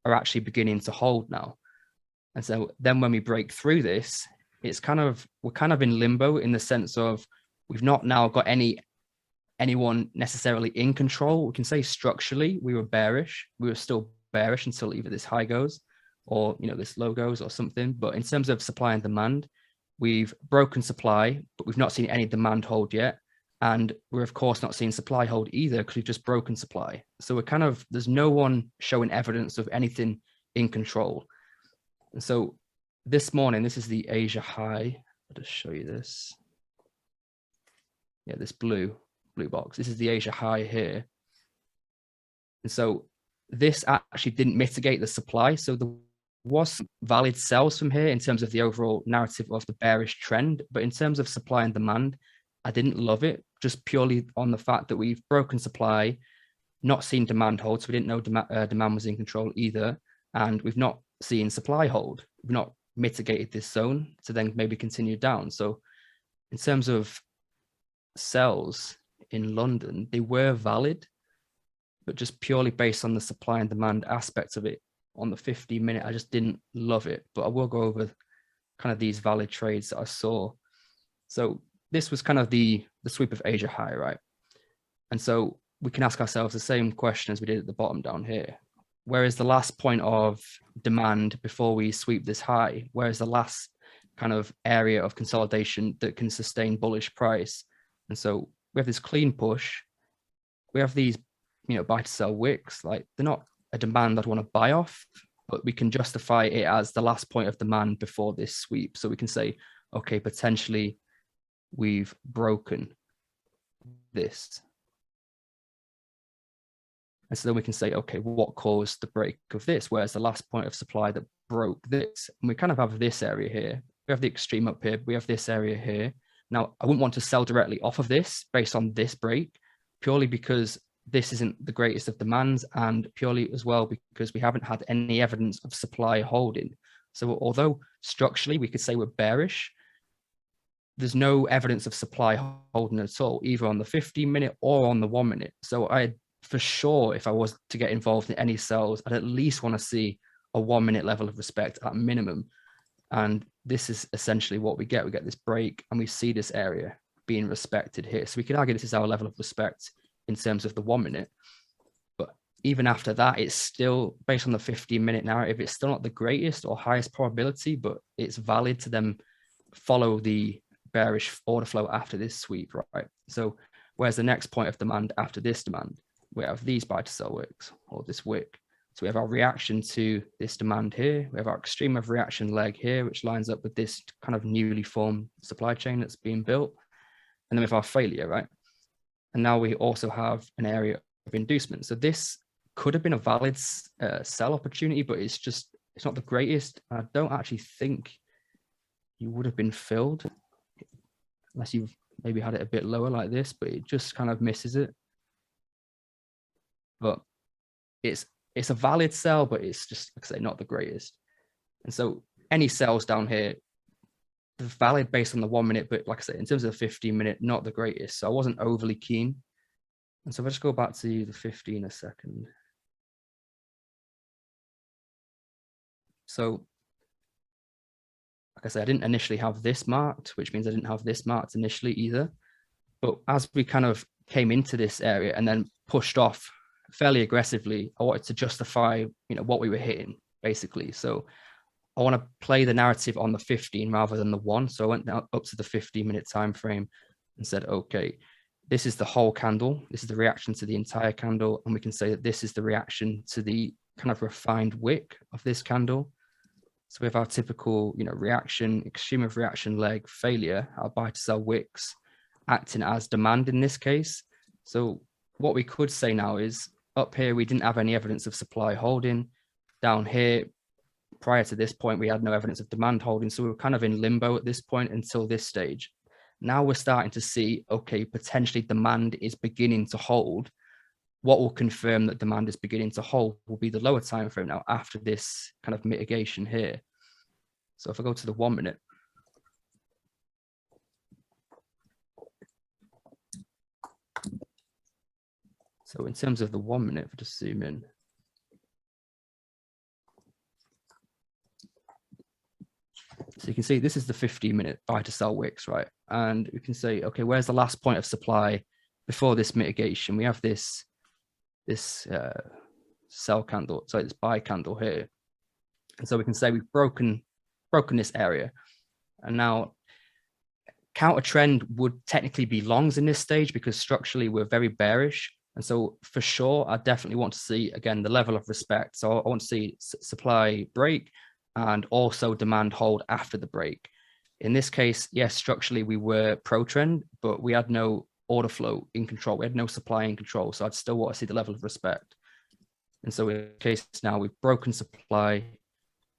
[SPEAKER 3] are actually beginning to hold now. And so then when we break through this, we're kind of in limbo in the sense of we've not now got anyone necessarily in control. We can say structurally we were bearish. We were still bearish until either this high goes or, you know, this low goes or something. But in terms of supply and demand, we've broken supply, but we've not seen any demand hold yet. And we're of course not seeing supply hold either because we've just broken supply. So there's no one showing evidence of anything in control. And so this morning, this is the Asia high. I'll just show you this. Yeah, this blue box. This is the Asia high here. And so this actually didn't mitigate the supply. So there was valid sells from here in terms of the overall narrative of the bearish trend. But in terms of supply and demand, I didn't love it, just purely on the fact that we've broken supply, not seen demand hold. So we didn't know demand was in control either. And we've not seen supply hold. We've not mitigated this zone to then maybe continue down. So in terms of sells in London, they were valid, but just purely based on the supply and demand aspect of it on the 15-minute, I just didn't love it. But I will go over kind of these valid trades that I saw. So this was kind of the sweep of Asia high, right? And so we can ask ourselves the same question as we did at the bottom down here. Where is the last point of demand before we sweep this high? Where is the last kind of area of consolidation that can sustain bullish price? And so we have this clean push. We have these, you know, buy to sell wicks. Like, they're not a demand I'd want to buy off, but we can justify it as the last point of demand before this sweep. So we can say, okay, potentially we've broken this. And so then we can say, okay, what caused the break of this? Where's the last point of supply that broke this? And we kind of have this area here. We have the extreme up here. We have this area here. Now, I wouldn't want to sell directly off of this based on this break, purely because this isn't the greatest of demands, and purely as well because we haven't had any evidence of supply holding. So although structurally we could say we're bearish, there's no evidence of supply holding at all, either on the 15-minute or on the 1 minute. So for sure, if I was to get involved in any sells, I'd at least want to see a 1 minute level of respect at minimum. And this is essentially what we get. We get this break and we see this area being respected here. So we could argue this is our level of respect in terms of the 1 minute. But even after that, it's still based on the 15-minute narrative. It's still not the greatest or highest probability, but it's valid to them follow the bearish order flow after this sweep, right? So where's the next point of demand after this demand? We have these buy to sell wicks, or this wick. So we have our reaction to this demand here. We have our extreme of reaction leg here, which lines up with this kind of newly formed supply chain that's being built. And then we have our failure, right? And now we also have an area of inducement. So this could have been a valid sell opportunity, but it's not the greatest. I don't actually think you would have been filled unless you've maybe had it a bit lower like this, but it just kind of misses it. But it's a valid sell, but it's just, like I say, not the greatest. And so any sells down here, they're valid based on the 1 minute, but like I said, in terms of the 15-minute, not the greatest. So I wasn't overly keen. And so if I just go back to the 15 a second. So like I said, I didn't initially have this marked, which means I didn't have this marked initially either. But as we kind of came into this area and then pushed off fairly aggressively, I wanted to justify, you know, what we were hitting basically. So I want to play the narrative on the 15 rather than the 1. So I went up to the 15-minute time frame and said, okay, this is the whole candle. This is the reaction to the entire candle. And we can say that this is the reaction to the kind of refined wick of this candle. So we have our typical, reaction, extreme of reaction leg failure, our buy to sell wicks acting as demand in this case. So what we could say now is up here, we didn't have any evidence of supply holding. Down here, prior to this point, we had no evidence of demand holding. So we were kind of in limbo at this point until this stage. Now we're starting to see, okay, potentially demand is beginning to hold. What will confirm that demand is beginning to hold will be the lower time frame now after this kind of mitigation here. So if I go to the 1 minute, so in terms of the 1 minute, if I just zoom in, so you can see this is the 15-minute buy to sell wicks, right? And we can say, okay, where's the last point of supply before this mitigation? We have this sell candle, so this buy candle here. And so we can say we've broken this area. And now counter trend would technically be longs in this stage because structurally we're very bearish. And so for sure, I definitely want to see, again, the level of respect. So I want to see supply break and also demand hold after the break. In this case, yes, structurally we were pro trend, but we had no order flow in control. We had no supply in control. So I'd still want to see the level of respect. And so in this case now we've broken supply.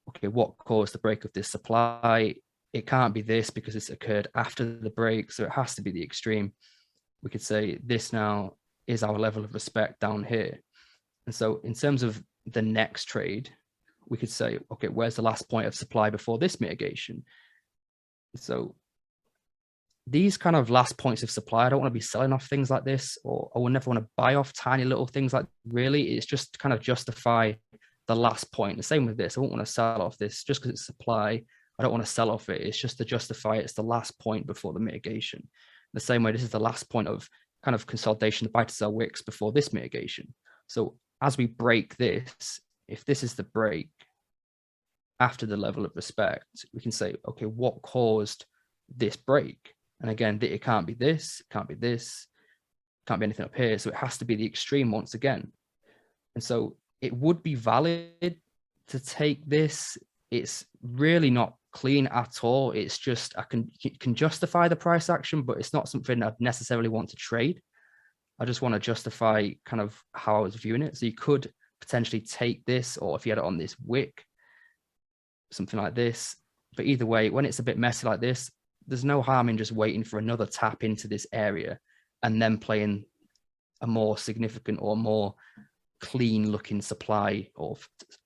[SPEAKER 3] Okay, what caused the break of this supply? It can't be this because it's occurred after the break. So it has to be the extreme. We could say this now is our level of respect down here. And so in terms of the next trade, we could say, okay, where's the last point of supply before this mitigation? So these kind of last points of supply, I don't want to be selling off things like this, or I will never want to buy off tiny little things like really. It's just to kind of justify the last point. The same with this. I won't want to sell off this just because it's supply. I don't want to sell off it. It's just to justify it's the last point before the mitigation. The same way, this is the last point of kind of consolidation, the buy to sell wicks before this mitigation. So as we break this, if this is the break after the level of respect, we can say, okay, what caused this break? And again, it can't be this, it can't be this, can't be anything up here. So it has to be the extreme once again. And so it would be valid to take this. It's really not clean at all. It's just, it can justify the price action, but it's not something I'd necessarily want to trade. I just want to justify kind of how I was viewing it. So you could potentially take this, or if you had it on this wick, something like this. But either way, when it's a bit messy like this, there's no harm in just waiting for another tap into this area and then playing a more significant or more clean looking supply or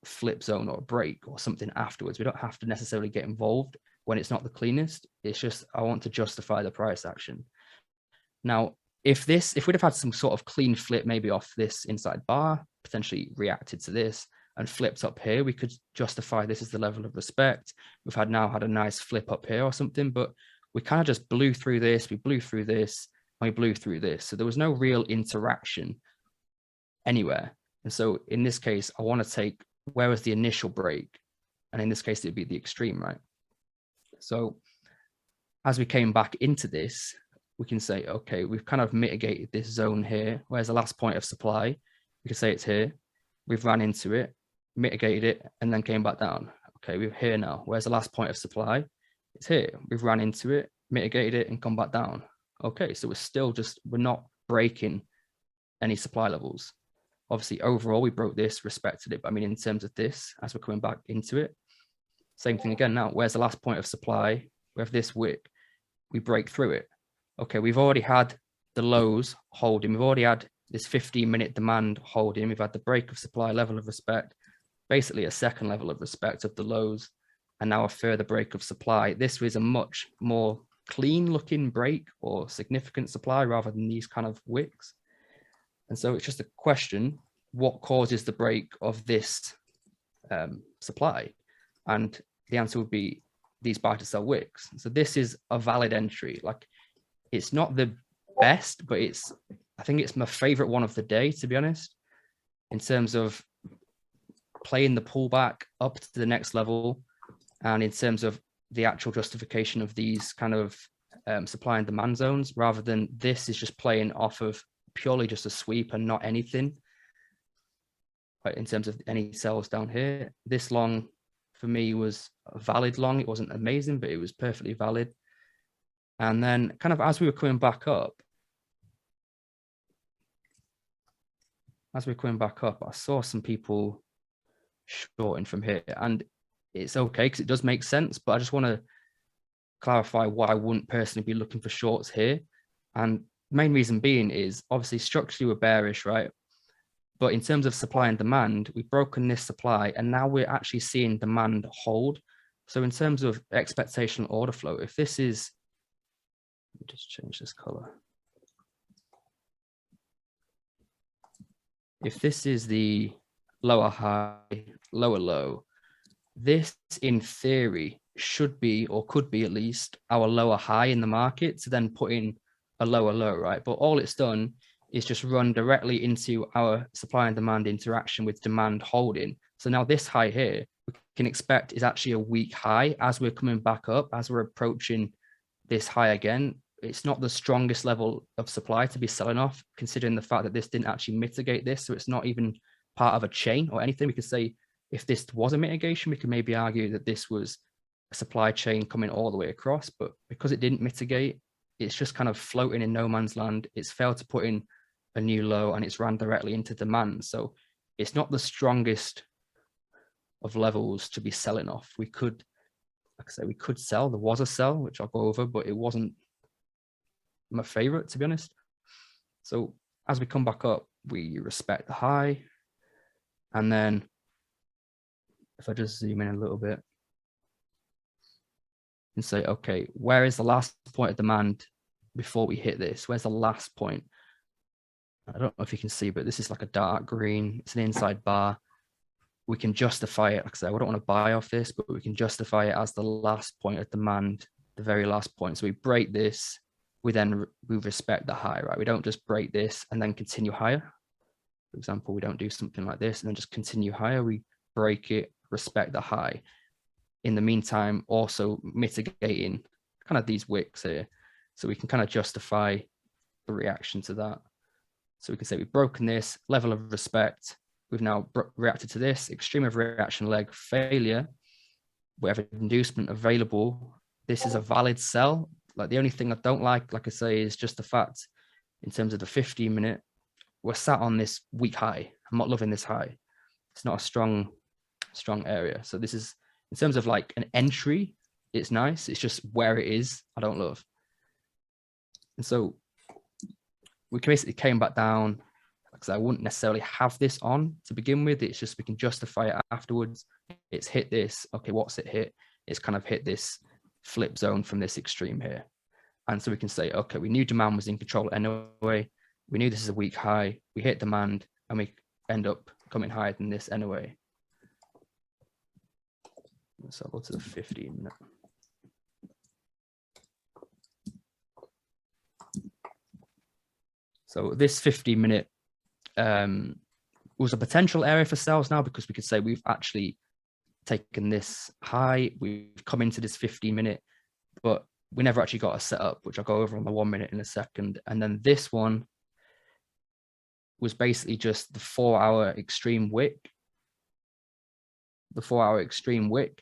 [SPEAKER 3] flip zone or break or something afterwards. We don't have to necessarily get involved when it's not the cleanest. It's just, I want to justify the price action. Now, if we'd have had some sort of clean flip, maybe off this inside bar, potentially reacted to this and flipped up here, we could justify this as the level of respect. We've now had a nice flip up here or something, but we kind of just blew through this, we blew through this, and we blew through this. So there was no real interaction anywhere. And so in this case, I want to take, where was the initial break? And in this case, it'd be the extreme, right? So as we came back into this, we can say, okay, we've kind of mitigated this zone here. Where's the last point of supply? We can say it's here. We've ran into it, mitigated it, and then came back down. Okay, we're here now. Where's the last point of supply? It's here. We've ran into it, mitigated it, and come back down. Okay, so we're not breaking any supply levels. Obviously, overall, we broke this, respected it. But I mean, in terms of this, as we're coming back into it, same thing again now. Where's the last point of supply? We have this wick. We break through it. Okay, we've already had the lows holding. We've already had this 15-minute demand holding. We've had the break of supply, level of respect, basically a second level of respect of the lows, and now a further break of supply. This was a much more clean-looking break or significant supply rather than these kind of wicks. And so it's just a question, what causes the break of this supply? And the answer would be these buy to sell wicks. So this is a valid entry. Like, it's not the best, but I think it's my favorite one of the day, to be honest, in terms of playing the pullback up to the next level. And in terms of the actual justification of these kind of supply and demand zones, rather than this is just playing off of purely just a sweep and not anything. in terms of any sells down here. This long for me was a valid long. It wasn't amazing, but it was perfectly valid. And then kind of as we were coming back up, I saw some people shorting from here, and it's okay because it does make sense, but I just want to clarify why I wouldn't personally be looking for shorts here. And main reason being is obviously structurally we're bearish, right? But in terms of supply and demand, we've broken this supply and now we're actually seeing demand hold. So in terms of expectational order flow, if this is, let me just change this color. If this is the lower high, lower low, this in theory should be, or could be at least, our lower high in the market to then put in a lower low, right? But all it's done is just run directly into our supply and demand interaction with demand holding. So now this high here, we can expect is actually a weak high as we're coming back up, as we're approaching this high again. It's not the strongest level of supply to be selling off, considering the fact that this didn't actually mitigate this. So it's not even part of a chain or anything. We could say if this was a mitigation, we could maybe argue that this was a supply chain coming all the way across, but because it didn't mitigate, it's just kind of floating in no man's land. It's failed to put in a new low and it's ran directly into demand. So it's not the strongest of levels to be selling off. We could, like I say, we could sell. There was a sell, which I'll go over, but it wasn't my favorite, to be honest. So as we come back up, we respect the high. And then if I just zoom in a little bit and say, okay, where is the last point of demand before we hit this? Where's the last point? I don't know if you can see, but this is like a dark green. It's an inside bar. We can justify it. Like I said, I don't want to buy off this, but we can justify it as the last point of demand, the very last point. So we break this, we respect the high, right? We don't just break this and then continue higher. For example, we don't do something like this and then just continue higher. We break it, respect the high. In the meantime, also mitigating kind of these wicks here. So we can kind of justify the reaction to that. So we can say we've broken this level of respect. We've now reacted to this extreme of reaction leg failure. We have an inducement available. This is a valid sell. Like the only thing I don't like I say, is just the fact in terms of the 15-minute, we're sat on this weak high. I'm not loving this high. It's not a strong area. So this is, in terms of like an entry, it's nice. It's just where it is, I don't love. And so we basically came back down because I wouldn't necessarily have this on to begin with. It's just we can justify it afterwards. It's hit this. Okay, what's it hit? It's kind of hit this flip zone from this extreme here. And so we can say, okay, we knew demand was in control anyway. We knew this is a weak high. We hit demand and we end up coming higher than this anyway. So I'll go to the 15 minute. So this 15-minute was a potential area for sales now, because we could say we've actually taken this high, we've come into this 15-minute, but we never actually got a setup, which I'll go over on the 1 minute in a second. And then this one was basically just the 4-hour extreme wick. The 4-hour extreme wick.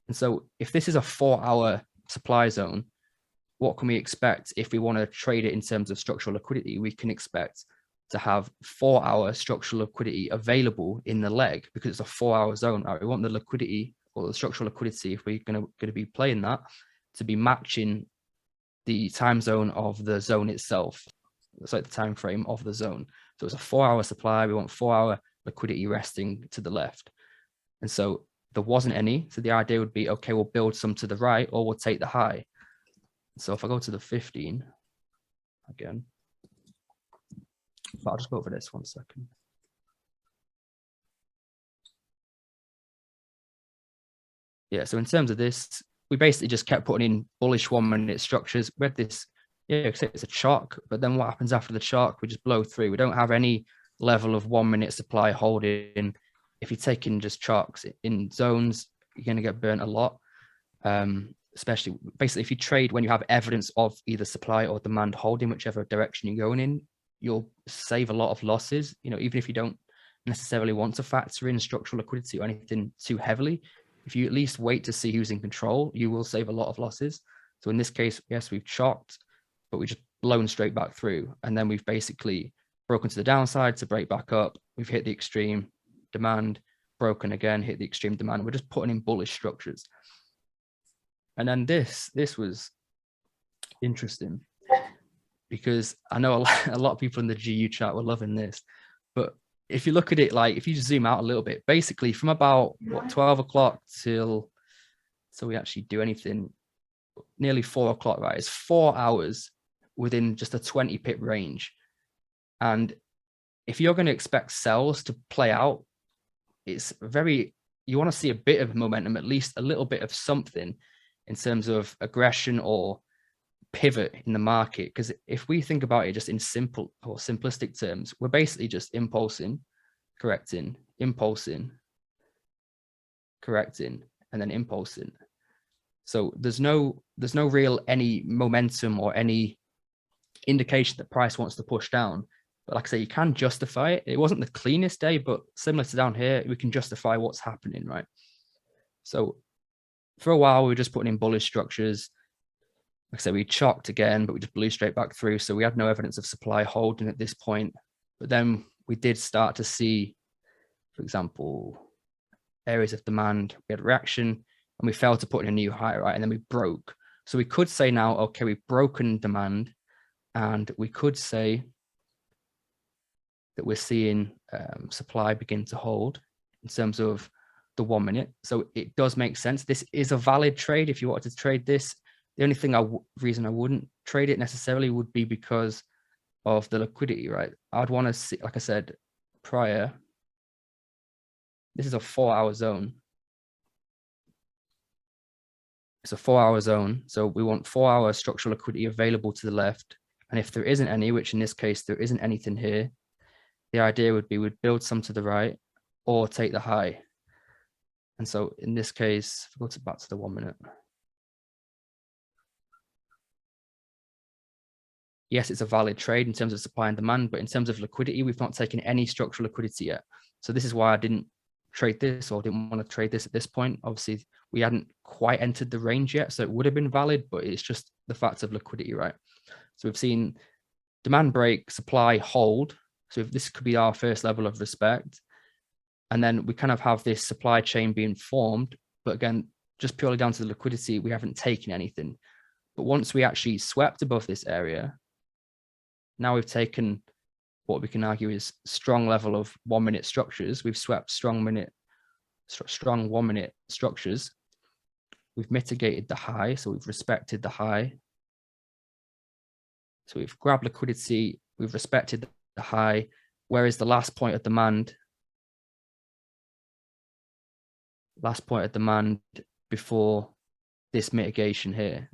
[SPEAKER 3] And so if this is a 4-hour supply zone, what can we expect if we want to trade it in terms of structural liquidity? We can expect to have 4-hour structural liquidity available in the leg, because it's a 4-hour zone. Right? We want the liquidity or the structural liquidity, if we're going to be playing that, to be matching the time zone of the zone itself. It's like the time frame of the zone. So it's a 4-hour supply. We want 4-hour liquidity resting to the left. And so there wasn't any. So the idea would be, okay, we'll build some to the right, or we'll take the high. So if I go to the 15 again, but I'll just go over this 1 second. Yeah, so in terms of this, we basically just kept putting in bullish 1 minute structures. We had this, yeah, it's a chalk, but then what happens after the chalk? We just blow through. We don't have any level of 1 minute supply holding. If you're taking just chalks in zones, you're going to get burnt a lot. Especially, basically, if you trade when you have evidence of either supply or demand holding, whichever direction you're going in, you'll save a lot of losses. You know, even if you don't necessarily want to factor in structural liquidity or anything too heavily. If you at least wait to see who's in control, you will save a lot of losses. So in this case, yes, we've chopped, but we just blown straight back through. And then we've basically broken to the downside to break back up. We've hit the extreme demand, broken again, hit the extreme demand. We're just putting in bullish structures. And then this was interesting because I know a lot of people in the GU chat were loving this, but if you look at it, like if you zoom out a little bit, basically from about 12 o'clock till we actually do anything, nearly 4 o'clock, right? It's 4 hours within just a 20 pip range. And if you're going to expect sells to play out, it's you want to see a bit of momentum, at least a little bit of something in terms of aggression or pivot in the market. Because if we think about it just in simple or simplistic terms, we're basically just impulsing, correcting, impulsing, correcting, and then impulsing. So there's no real any momentum or any indication that price wants to push down. But like I say, you can justify it. It wasn't the cleanest day, but similar to down here, we can justify what's happening, right? So for a while, we were just putting in bullish structures. Like I said, we chopped again, but we just blew straight back through. So we had no evidence of supply holding at this point. But then we did start to see, for example, areas of demand. We had reaction and we failed to put in a new high, right? And then we broke. So we could say now, okay, we've broken demand, and we could say that we're seeing supply begin to hold in terms of the 1 minute. So it does make sense. This is a valid trade if you wanted to trade this. The only reason I wouldn't trade it necessarily would be because of the liquidity, right? I'd want to see, like I said prior, this is a 4-hour zone. It's a 4-hour zone. So we want 4-hour structural liquidity available to the left. And if there isn't any, which in this case, there isn't anything here, the idea would be we'd build some to the right or take the high. And so in this case, if we go back to the 1 minute. Yes, it's a valid trade in terms of supply and demand, but in terms of liquidity, we've not taken any structural liquidity yet. So this is why I didn't trade this or didn't want to trade this at this point. Obviously, we hadn't quite entered the range yet, so it would have been valid, but it's just the fact of liquidity, right? So we've seen demand break, supply hold. So if this could be our first level of respect. And then we kind of have this supply chain being formed, but again, just purely down to the liquidity, we haven't taken anything. But once we actually swept above this area, now we've taken what we can argue is strong level of 1 minute structures. We've swept strong 1 minute structures. We've mitigated the high, so we've respected the high. So we've grabbed liquidity, we've respected the high, whereas the last point of demand before this mitigation here.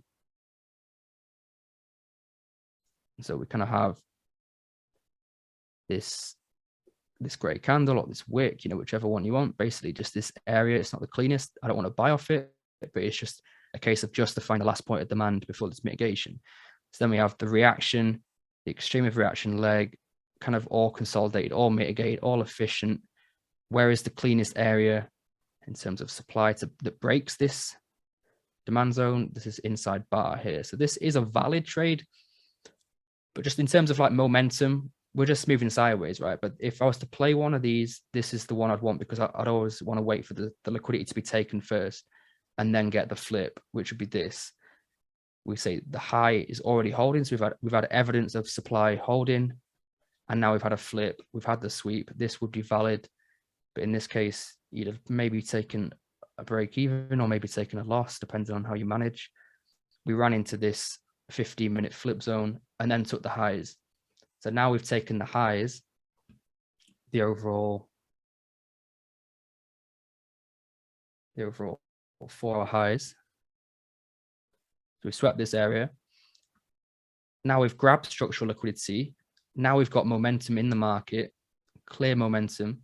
[SPEAKER 3] So we kind of have this gray candle or this wick, whichever one you want, basically just this area. It's not the cleanest. I don't want to buy off it, but it's just a case of justifying the last point of demand before this mitigation. So then we have the reaction, the extreme of reaction leg, kind of all consolidated, all mitigated, all efficient. Where is the cleanest area in terms of supply that breaks this demand zone? This is inside bar here. So this is a valid trade, but just in terms of like momentum, we're just moving sideways, right? But if I was to play one of these, this is the one I'd want, because I'd always want to wait for the liquidity to be taken first and then get the flip, which would be this. We say the high is already holding. So we've had evidence of supply holding, and now we've had a flip. We've had the sweep. This would be valid. But in this case, you'd have maybe taken a break even or maybe taken a loss, depending on how you manage. We ran into this 15-minute flip zone and then took the highs. So now we've taken the highs, the overall 4-hour highs. So we swept this area. Now we've grabbed structural liquidity. Now we've got momentum in the market, clear momentum.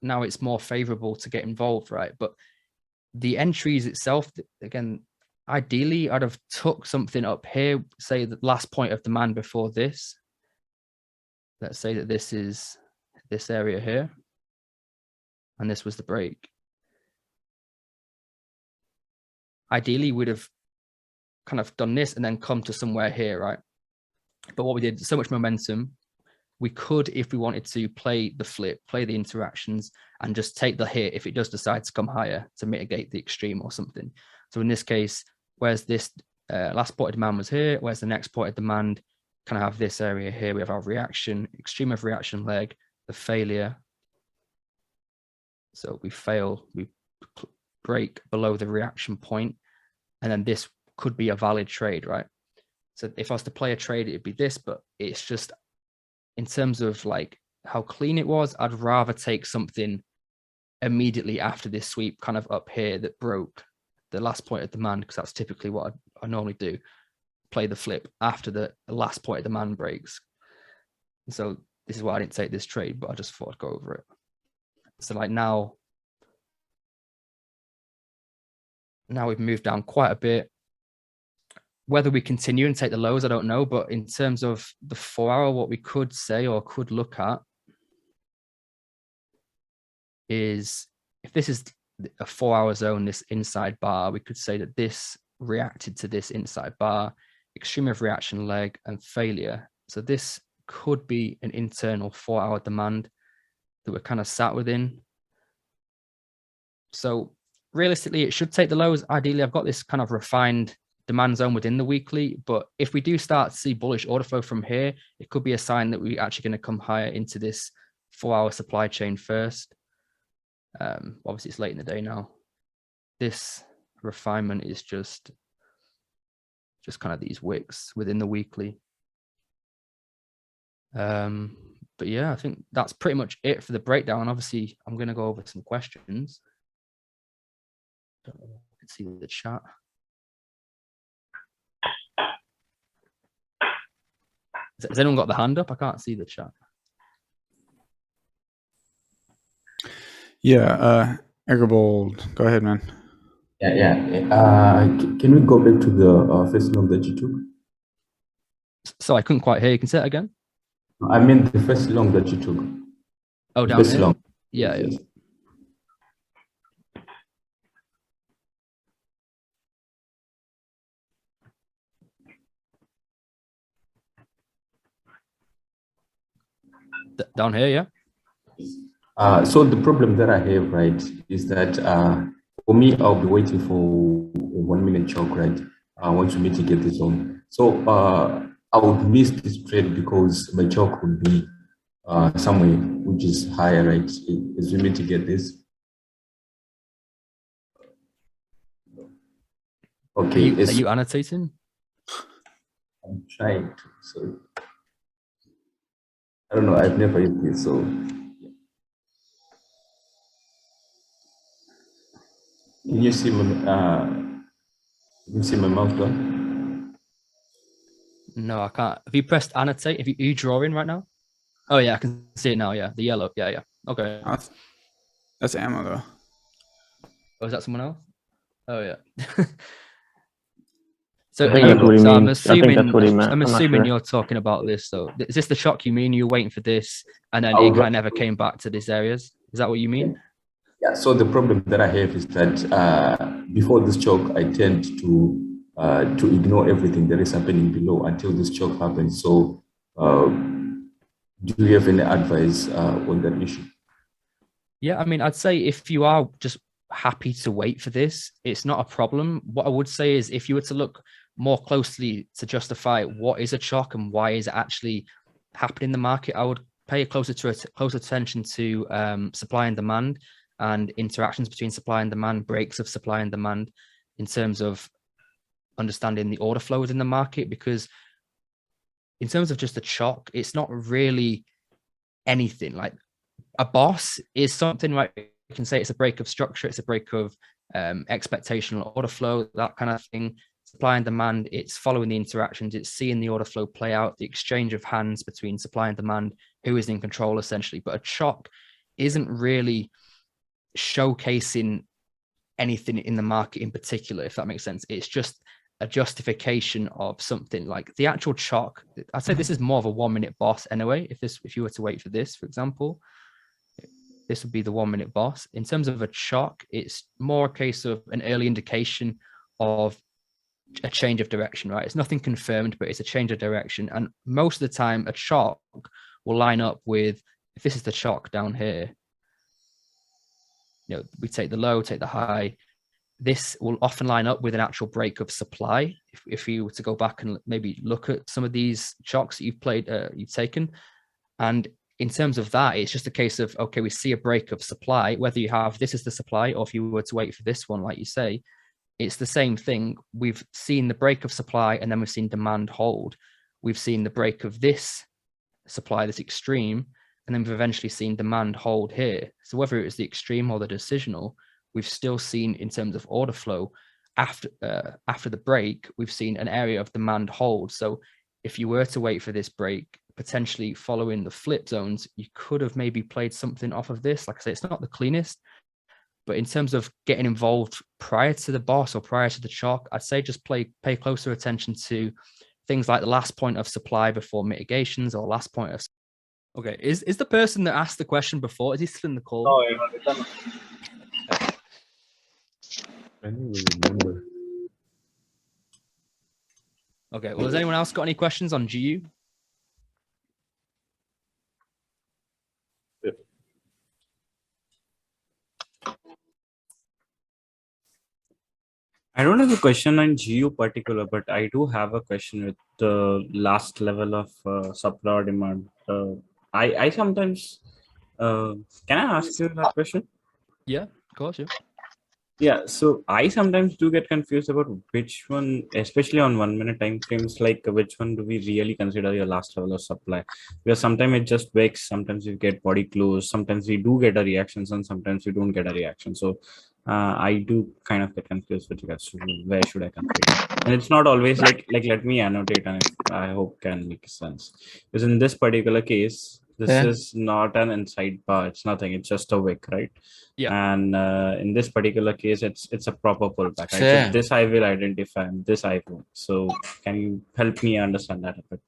[SPEAKER 3] Now it's more favorable to get involved, right? But the entries itself, again, ideally, I'd have took something up here, say the last point of demand before this, let's say that this is this area here, and this was the break. Ideally, we'd have kind of done this and then come to somewhere here, right? But what we did, so much momentum, we could, if we wanted to, play the flip, play the interactions, and just take the hit if it does decide to come higher to mitigate the extreme or something. So in this case, whereas this last point of demand was here, whereas the next point of demand kind of have this area here, we have our reaction, extreme of reaction leg, the failure. So we fail, we break below the reaction point, and then this could be a valid trade, right? So if I was to play a trade, it'd be this, but it's just in terms of like how clean it was, I'd rather take something immediately after this sweep kind of up here that broke the last point of demand, because that's typically what I normally do, play the flip after the last point of demand breaks. So this is why I didn't take this trade, but I just thought I'd go over it. So like now we've moved down quite a bit. Whether we continue and take the lows, I don't know. But in terms of the 4 hour, what we could say or could look at is if this is a 4 hour zone, this inside bar, we could say that this reacted to this inside bar, extreme of reaction leg and failure. So this could be an internal 4 hour demand that we're kind of sat within. So realistically, it should take the lows. Ideally, I've got this kind of refined demand zone within the weekly, but if we do start to see bullish order flow from here, it could be a sign that we're actually going to come higher into this 4 hour supply chain first. Obviously it's late in the day now. This refinement is just kind of these wicks within the weekly. But yeah, I think that's pretty much it for the breakdown. Obviously I'm going to go over some questions. Don't know if I can see the chat. Has anyone got the hand up? I can't see the chat.
[SPEAKER 1] Yeah, Egerbold, go ahead, man.
[SPEAKER 5] Yeah. Can we go back to the first long that you took?
[SPEAKER 3] So I couldn't quite hear. You can say it again?
[SPEAKER 5] I mean the first long that you took.
[SPEAKER 3] Oh, down
[SPEAKER 5] First
[SPEAKER 3] here?
[SPEAKER 5] long.
[SPEAKER 3] Yeah, yeah.
[SPEAKER 5] Yes.
[SPEAKER 3] Down here, yeah?
[SPEAKER 5] So the problem that I have, right, is that for me, I'll be waiting for a 1 minute choke, right? I want to mitigate the zone. So I would miss this trade because my choke would be somewhere which is higher, right? As we mitigate this. Okay.
[SPEAKER 3] Are you annotating?
[SPEAKER 5] I'm trying to, so I don't know, I've never used this, so can you see my mouse down?
[SPEAKER 3] No, I can't. Have you pressed annotate? Are you drawing right now? Oh yeah, I can see it now. Yeah, the yellow. Yeah. Okay.
[SPEAKER 1] That's ammo though.
[SPEAKER 3] Oh, is that someone else? Oh yeah. So,
[SPEAKER 6] I think that's what he
[SPEAKER 3] I'm
[SPEAKER 6] means. I think
[SPEAKER 3] assuming,
[SPEAKER 6] that's what he meant.
[SPEAKER 3] I'm
[SPEAKER 6] I'm not
[SPEAKER 3] assuming
[SPEAKER 6] sure.
[SPEAKER 3] you're talking about this. So is this the shock you mean? You were waiting for this and then
[SPEAKER 5] I
[SPEAKER 3] it
[SPEAKER 5] was
[SPEAKER 3] kind of never came back to these areas? Is that what you mean?
[SPEAKER 5] Yeah, so the problem that I have is that before this choke, I tend to ignore everything that is happening below until this choke happens. So do you have any advice on that issue?
[SPEAKER 3] Yeah, I mean, I'd say if you are just happy to wait for this, it's not a problem. What I would say is if you were to look more closely to justify what is a shock and why is it actually happening in the market, I would pay close attention to supply and demand and interactions between supply and demand, breaks of supply and demand in terms of understanding the order flow within the market. Because in terms of just a shock, it's not really anything. Like a boss is something, right? You can say it's a break of structure, it's a break of expectational order flow, that kind of thing. Supply and demand, it's following the interactions, it's seeing the order flow play out, the exchange of hands between supply and demand, who is in control essentially. But a shock isn't really showcasing anything in the market in particular, if that makes sense. It's just a justification of something. Like the actual chalk, I'd say this is more of a 1 minute boss anyway. If you were to wait for this, for example, this would be the 1 minute boss. In terms of a chalk, it's more a case of an early indication of a change of direction, right? It's nothing confirmed, but it's a change of direction. And most of the time, a chalk will line up with, if this is the chalk down here, we take the low, take the high. This will often line up with an actual break of supply. If you were to go back and maybe look at some of these chalks that you've taken, and in terms of that, it's just a case of, okay, we see a break of supply, whether you have this is the supply, or if you were to wait for this one, like you say, it's the same thing. We've seen the break of supply, and then we've seen demand hold. We've seen the break of this supply, this extreme, and then we've eventually seen demand hold here. So whether it was the extreme or the decisional, we've still seen, in terms of order flow, after the break, we've seen an area of demand hold. So if you were to wait for this break, potentially following the flip zones, you could have maybe played something off of this. Like I say, it's not the cleanest, but in terms of getting involved prior to the boss or prior to the chalk, I'd say just pay closer attention to things like the last point of supply before mitigations, or last point of... Okay, is the person that asked the question before, is he still in the call?
[SPEAKER 4] Oh, yeah.
[SPEAKER 5] I don't really remember.
[SPEAKER 3] Okay, well, has anyone else got any questions on GU?
[SPEAKER 4] I don't have a question on GU particular, but I do have a question with the last level of supply or demand. I sometimes can I ask you that question?
[SPEAKER 3] Yeah, of course, yeah.
[SPEAKER 4] Yeah, so I sometimes do get confused about which one, especially on 1 minute time frames, like which one do we really consider your last level of supply? Because sometimes it just wicks, sometimes you get body close, sometimes we do get a reaction, and sometimes we don't get a reaction. So I do kind of get confused with regards to where should I configure. And it's not always like let me annotate, and I hope can make sense. Because in this particular case, this is not an inside bar, it's nothing, it's just a wick, right?
[SPEAKER 3] Yeah.
[SPEAKER 4] And in this particular case, it's a proper pullback. Right? So this I will identify, and this I won't. So can you help me understand that a bit?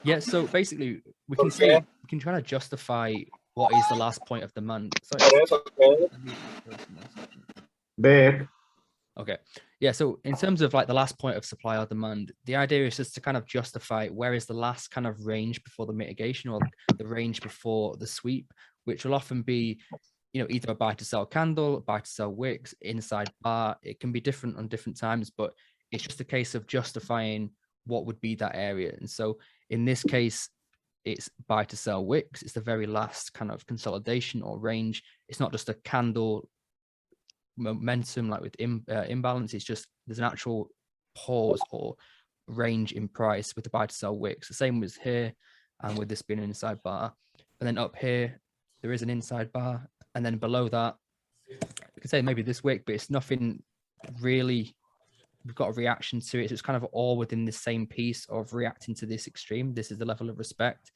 [SPEAKER 3] Yeah. So basically, we can say, we can try to justify what is the last point of demand. Sorry.
[SPEAKER 5] Babe.
[SPEAKER 3] Okay. Yeah. So in terms of like the last point of supply or demand, the idea is just to kind of justify where is the last kind of range before the mitigation, or the range before the sweep, which will often be, either a buy to sell candle, buy to sell wicks, inside bar. It can be different on different times, but it's just a case of justifying what would be that area. And so in this case, it's buy to sell wicks. It's the very last kind of consolidation or range. It's not just a candle momentum like with imbalance. It's just there's an actual pause or range in price with the buy to sell wicks. The same was here, and with this being an inside bar. And then up here, there is an inside bar. And then below that, you could say maybe this wick, but it's nothing really. We've got a reaction to it. So it's kind of all within the same piece of reacting to this extreme. This is the level of respect.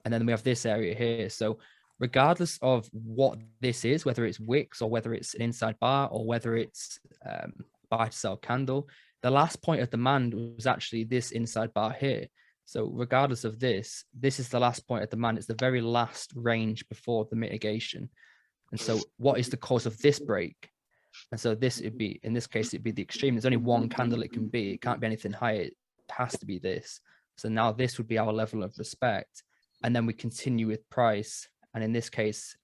[SPEAKER 3] And then we have this area here. So regardless of what this is, whether it's wicks or whether it's an inside bar or whether it's buy to sell candle, the last point of demand was actually this inside bar here. So regardless of this is the last point of demand. It's the very last range before the mitigation. And so what is the cause of this break? And so this would be, in this case, it'd be the extreme. There's only one candle it can be. It can't be anything higher. It has to be this. So now this would be our level of respect. And then we continue with price. And in this case,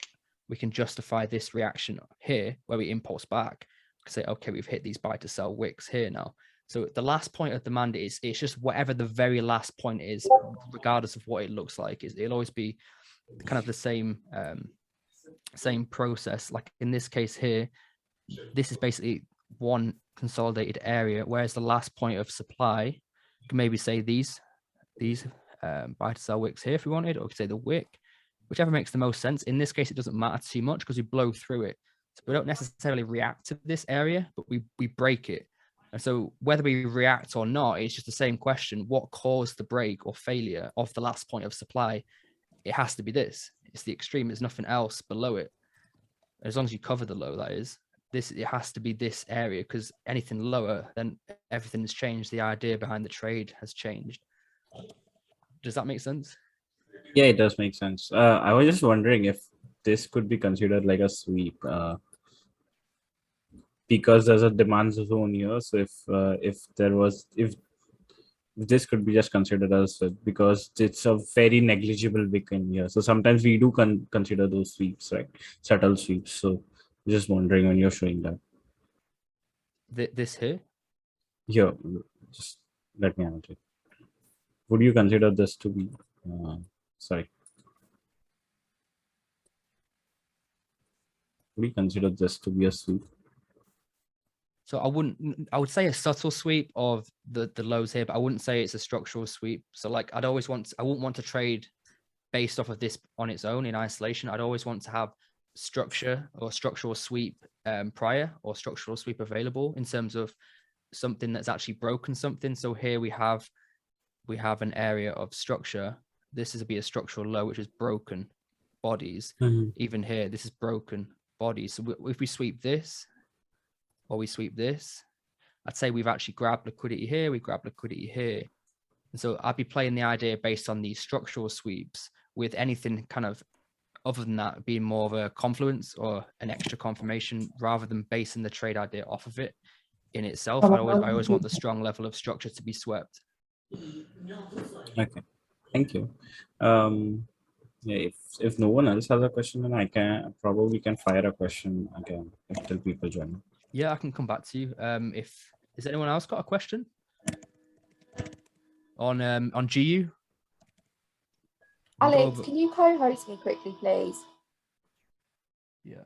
[SPEAKER 3] we can justify this reaction here where we impulse back. We can say, okay, we've hit these buy to sell wicks here now. So the last point of demand is, it's just whatever the very last point is, regardless of what it looks like. It'll always be kind of the same process. Like in this case here, this is basically one consolidated area, whereas the last point of supply, you can maybe say these buy to sell wicks here if we wanted, or we could say the wick, whichever makes the most sense. In this case, it doesn't matter too much because we blow through it. So we don't necessarily react to this area, but we break it. And so whether we react or not, it's just the same question. What caused the break or failure of the last point of supply? It has to be this. It's the extreme. There's nothing else below it. As long as you cover the low, that is. it has to be this area, because anything lower, then everything has changed. The idea behind the trade has changed. Does that make sense?
[SPEAKER 4] Yeah, it does make sense. I was just wondering if this could be considered like a sweep, because there's a demand zone here. So if this could be just considered as because it's a very negligible wick in here. So sometimes we do consider those sweeps, right? Subtle sweeps. So just wondering when you're showing that
[SPEAKER 3] This here.
[SPEAKER 4] here, just let me annotate. Would you consider this to be? Sorry. Would you consider this to be a sweep?
[SPEAKER 3] So I would say a subtle sweep of the lows here, but I wouldn't say it's a structural sweep. So like I wouldn't want to trade based off of this on its own in isolation. I'd always want to have structure or structural sweep prior, or structural sweep available in terms of something that's actually broken something. So here we have an area of structure. This is be a structural low, which is broken bodies. Even here, this is broken bodies. So if we sweep this, or we sweep this, I'd say we've actually grabbed liquidity here, we grab liquidity here. And so I'd be playing the idea based on these structural sweeps, with anything kind of other than that being more of a confluence or an extra confirmation, rather than basing the trade idea off of it in itself. I always want the strong level of structure to be swept.
[SPEAKER 4] Okay, thank you. Yeah, if no one else has a question, then I can fire a question again until people join.
[SPEAKER 3] Yeah, I can come back to you. If has anyone else got a question on GU?
[SPEAKER 6] Alex, can you co-host me quickly, please?
[SPEAKER 3] Yeah.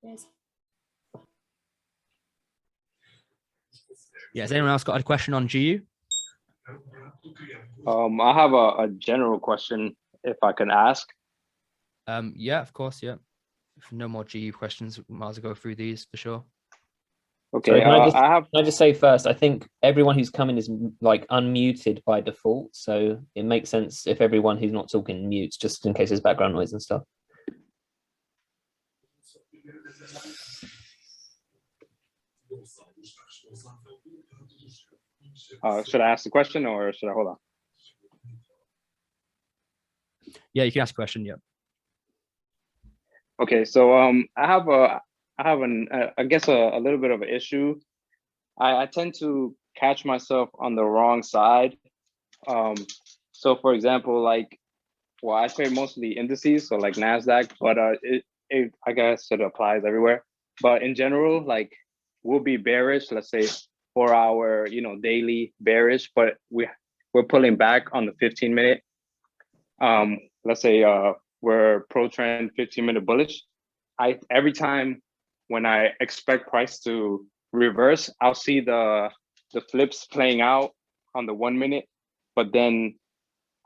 [SPEAKER 6] Yes.
[SPEAKER 3] Yeah, has anyone else got a question on GU?
[SPEAKER 7] I have a general question, if I can ask.
[SPEAKER 3] Yeah, of course, yeah. If no more GU questions, we might as well go through these for sure.
[SPEAKER 7] Okay,
[SPEAKER 8] Sorry, can I just say first, I think everyone who's coming is like unmuted by default, so it makes sense if everyone who's not talking mutes, just in case there's background noise and stuff.
[SPEAKER 7] Should I ask the question, or should I hold on?
[SPEAKER 3] Yeah, you can ask a question. Yeah.
[SPEAKER 7] Okay, so I have I guess a little bit of an issue. I tend to catch myself on the wrong side. So for example, like, well, I trade mostly indices, so like NASDAQ, but I guess it applies everywhere. But in general, like, we'll be bearish, let's say 4 hour, daily bearish, but we're pulling back on the 15-minute. Let's say we're pro trend 15-minute bullish. Every time when I expect price to reverse, I'll see the flips playing out on the 1 minute, but then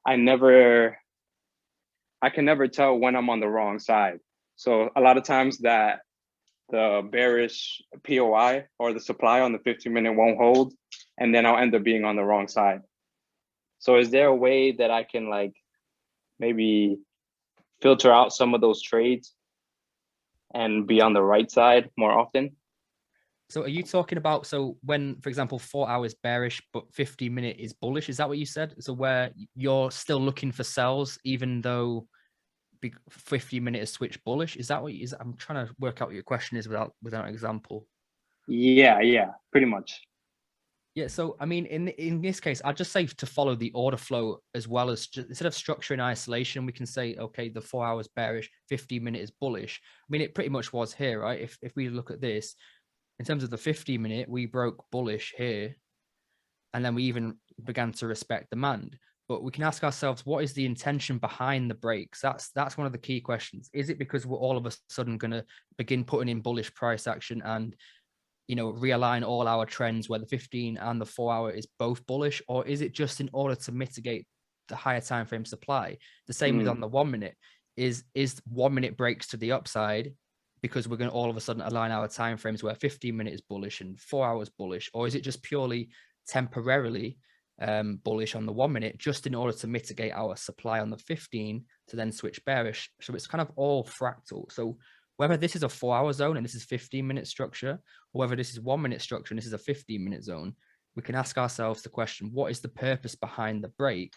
[SPEAKER 7] I can never tell when I'm on the wrong side. So a lot of times that the bearish POI or the supply on the 15-minute won't hold, and then I'll end up being on the wrong side. So is there a way that I can like maybe filter out some of those trades and be on the right side more often?
[SPEAKER 3] So are you talking about, so when, for example, 4 hours bearish, but 15-minute is bullish, is that what you said? So where you're still looking for sells, even though 15-minute is switched bullish? Is that what I'm trying to work out what your question is without an example.
[SPEAKER 7] Yeah, pretty much.
[SPEAKER 3] Yeah, so I mean, in this case, I'd just say to follow the order flow, as well as instead of structure in isolation, we can say, okay, the 4 hours bearish, 15-minute is bullish. I mean, it pretty much was here, right? If we look at this, in terms of the 15-minute, we broke bullish here, and then we even began to respect demand. But we can ask ourselves, what is the intention behind the breaks? That's one of the key questions. Is it because we're all of a sudden going to begin putting in bullish price action and realign all our trends where the 15 and the 4 hour is both bullish, or is it just in order to mitigate the higher time frame supply? The same with on the 1 minute. Is 1 minute breaks to the upside because we're going to all of a sudden align our time frames where 15-minute is bullish and 4 hours bullish, or is it just purely temporarily bullish on the 1 minute, just in order to mitigate our supply on the 15 to then switch bearish. So it's kind of all fractal. So whether this is a 4-hour zone and this is 15-minute structure, or whether this is 1 minute structure and this is a 15-minute zone, we can ask ourselves the question, what is the purpose behind the break?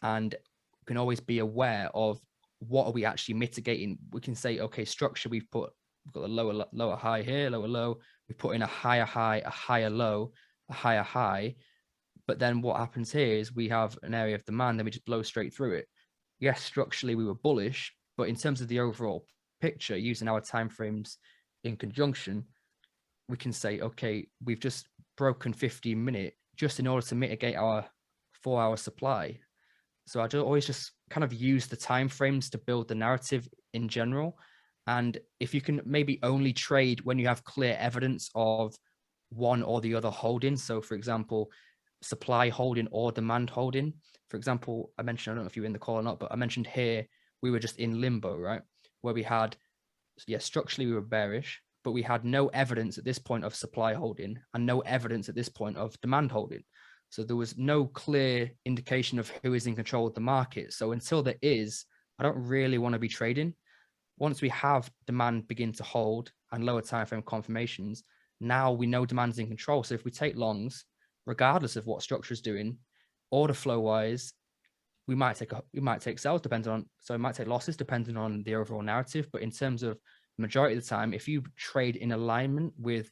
[SPEAKER 3] And we can always be aware of what are we actually mitigating. We can say, okay, structure, we've got a lower high here, lower low. We put in a higher high, a higher low, a higher high. But then what happens here is we have an area of demand, then we just blow straight through it. Yes, structurally we were bullish, but in terms of the overall picture, using our timeframes in conjunction, we can say, okay, we've just broken 15-minute just in order to mitigate our 4-hour supply. So I always just kind of use the timeframes to build the narrative in general. And if you can maybe only trade when you have clear evidence of one or the other holding. So for example, supply holding or demand holding. For example, I mentioned, I don't know if you were in the call or not, but I mentioned here, we were just in limbo, right? Where we had, structurally we were bearish, but we had no evidence at this point of supply holding and no evidence at this point of demand holding. So there was no clear indication of who is in control of the market. So until there is, I don't really want to be trading. Once we have demand begin to hold and lower time frame confirmations, now we know demand's in control. So if we take longs, regardless of what structure is doing, order flow wise, we might take sales depending on, so it might take losses depending on the overall narrative. But in terms of the majority of the time, if you trade in alignment with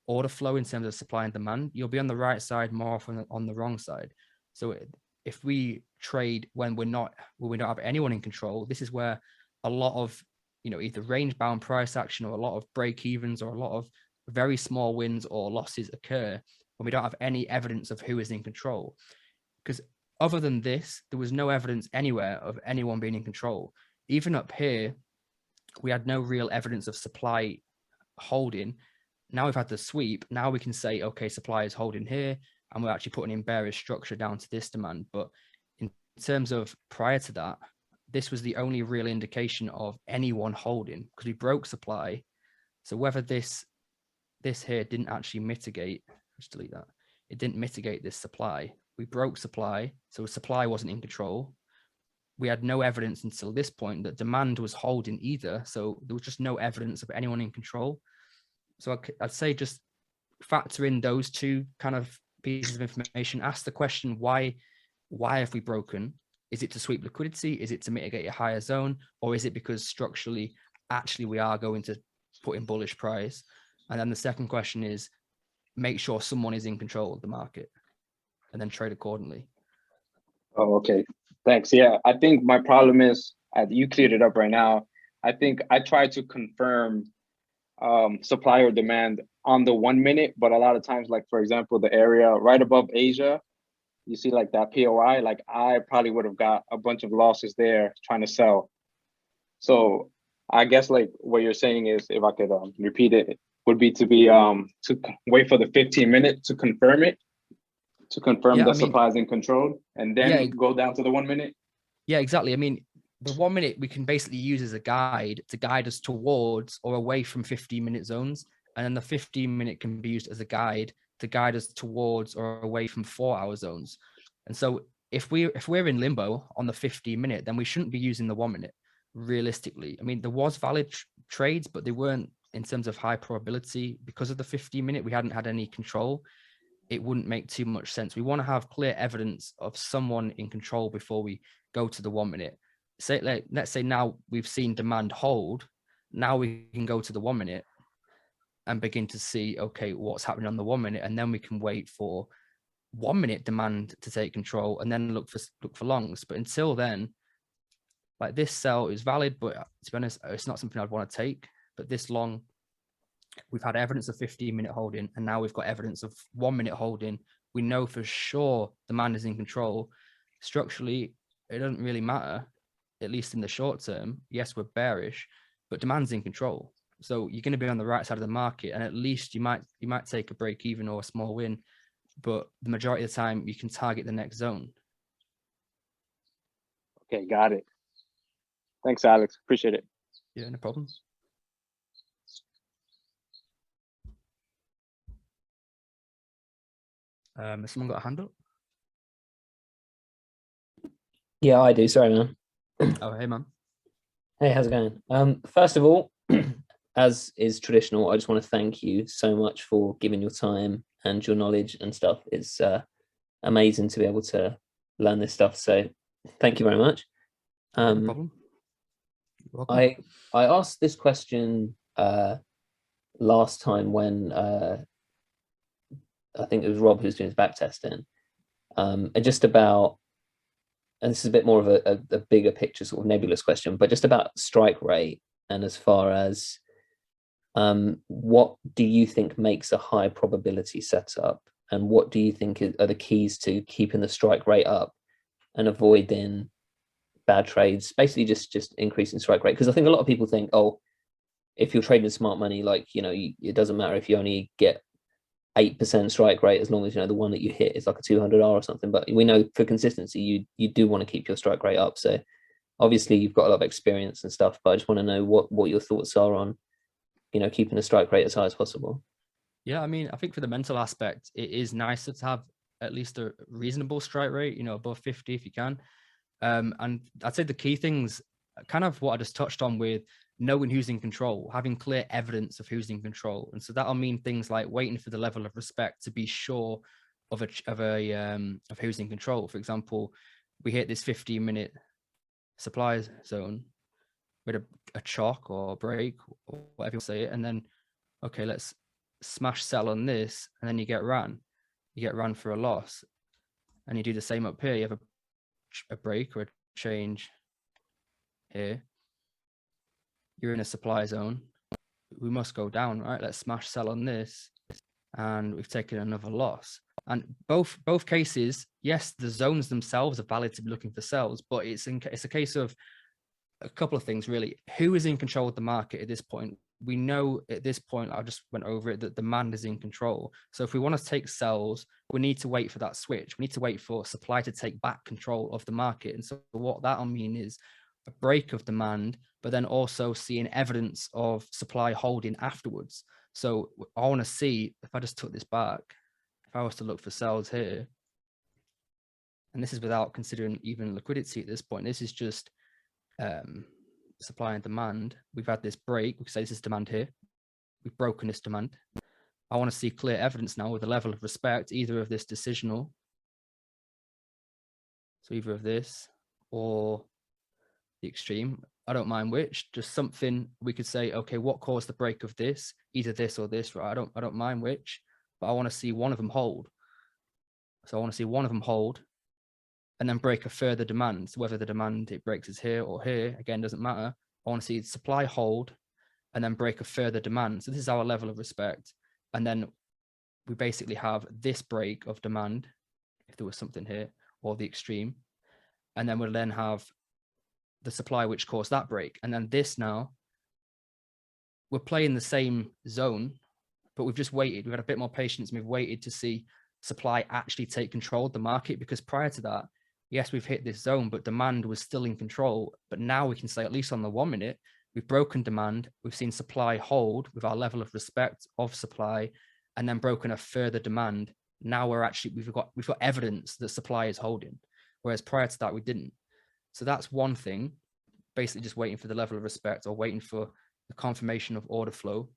[SPEAKER 3] order flow in terms of supply and demand, you'll be on the right side more often on the wrong side. So if we trade when we don't have anyone in control, this is where a lot of, either range bound price action or a lot of break evens or a lot of very small wins or losses occur when we don't have any evidence of who is in control. Because other than this, there was no evidence anywhere of anyone being in control. Even up here, we had no real evidence of supply holding. Now we've had the sweep. Now we can say, okay, supply is holding here, and we're actually putting in bearish structure down to this demand. But in terms of prior to that, this was the only real indication of anyone holding, because we broke supply. So whether this here didn't actually mitigate, just delete that, it didn't mitigate this supply. We broke supply, so supply wasn't in control. We had no evidence until this point that demand was holding either. So there was just no evidence of anyone in control. So I'd say just factor in those two kind of pieces of information. Ask the question, why have we broken? Is it to sweep liquidity? Is it to mitigate a higher zone? Or is it because structurally, actually, we are going to put in bullish price? And then the second question is, make sure someone is in control of the market and then trade accordingly.
[SPEAKER 7] Oh, okay. Thanks. Yeah, I think my problem is, you cleared it up right now. I think I tried to confirm supply or demand on the 1 minute, but a lot of times, like for example, the area right above Asia, you see like that POI, like I probably would have got a bunch of losses there trying to sell. So I guess like what you're saying is, if I could repeat it, would be to wait for the 15-minute to confirm it, the supply is in control, and then go down to the 1 minute.
[SPEAKER 3] Yeah, exactly. I mean, the 1 minute we can basically use as a guide to guide us towards or away from 15-minute zones. And then the 15-minute can be used as a guide to guide us towards or away from 4-hour zones. And so if we're in limbo on the 15-minute, then we shouldn't be using the 1 minute realistically. I mean, there was valid trades, but they weren't in terms of high probability because of the 15-minute. We hadn't had any control. It wouldn't make too much sense. We want to have clear evidence of someone in control before we go to the 1 minute. Let's say now we've seen demand hold. Now we can go to the 1 minute and begin to see, okay, what's happening on the 1 minute, and then we can wait for 1 minute demand to take control and then look for longs. But until then, like this sell is valid, but to be honest, it's not something I'd want to take. But this long, we've had evidence of 15-minute holding, and now we've got evidence of 1 minute holding. We know for sure demand is in control. Structurally, it doesn't really matter, at least in the short term. Yes, we're bearish, but demand's in control. So you're going to be on the right side of the market, and at least you might take a break even or a small win, but the majority of the time you can target the next zone.
[SPEAKER 7] Okay, got it. Thanks, Alex. Appreciate it.
[SPEAKER 3] Yeah, no problem. Has someone got a hand up?
[SPEAKER 8] Yeah, I do. Sorry, man.
[SPEAKER 3] Oh, hey, man.
[SPEAKER 8] Hey, how's it going? First of all, as is traditional, I just want to thank you so much for giving your time and your knowledge and stuff. It's amazing to be able to learn this stuff. So thank you very much.
[SPEAKER 3] No problem. You're welcome.
[SPEAKER 8] I asked this question last time when I think it was Rob who was doing his back testing, and just about, and this is a bit more of a bigger picture sort of nebulous question, but just about strike rate, and as far as what do you think makes a high probability setup, and what do you think are the keys to keeping the strike rate up and avoiding bad trades, basically just increasing strike rate? Because I think a lot of people think, oh, if you're trading smart money, like, you know, it doesn't matter if you only get 8% strike rate, as long as, you know, the one that you hit is like a 200R or something. But we know for consistency, you do want to keep your strike rate up. So obviously you've got a lot of experience and stuff, but I just want to know what your thoughts are on, you know, keeping the strike rate as high as possible.
[SPEAKER 3] Yeah, I mean, I think for the mental aspect, it is nicer to have at least a reasonable strike rate, you know, above 50 if you can. And I'd say the key things, kind of what I just touched on with knowing who's in control, having clear evidence of who's in control. And so that'll mean things like waiting for the level of respect to be sure of who's in control. For example, we hit this 15-minute supply zone with a chalk or a break or whatever you say it, and then okay, let's smash sell on this, and then you get ran for a loss, and you do the same up here. You have a break or a change here, you're in a supply zone, we must go down, right? Let's smash sell on this, and we've taken another loss. And both cases, yes, the zones themselves are valid to be looking for sells, but it's a case of a couple of things really. Who is in control of the market at this point? We know at this point, I just went over it, that demand is in control. So if we want to take sells, we need to wait for that switch. We need to wait for supply to take back control of the market. And so what that'll mean is a break of demand, but then also seeing evidence of supply holding afterwards. So I want to see, if I just took this back, if I was to look for sells here, and this is without considering even liquidity at this point, this is just supply and demand. We've had this break. We can say this is demand here. We've broken this demand. I want to see clear evidence now with a level of respect, either of this decisional, so either of this or the extreme. I don't mind which. Just something we could say, okay, what caused the break of this? Either this or this, right? I don't mind which, but I want to see one of them hold. So I want to see one of them hold, and then break a further demand. So whether the demand it breaks is here or here, again, doesn't matter. I want to see supply hold and then break a further demand. So this is our level of respect. And then we basically have this break of demand, if there was something here, or the extreme. And then we'll then have the supply which caused that break. And then this now, we're playing the same zone, but we've just waited. We've had a bit more patience, and we've waited to see supply actually take control of the market, because prior to that, yes, we've hit this zone, but demand was still in control. But now we can say, at least on the 1 minute, we've broken demand. We've seen supply hold with our level of respect of supply, and then broken a further demand. Now we've got evidence that supply is holding, whereas prior to that we didn't. So that's one thing, basically just waiting for the level of respect or waiting for the confirmation of order flow.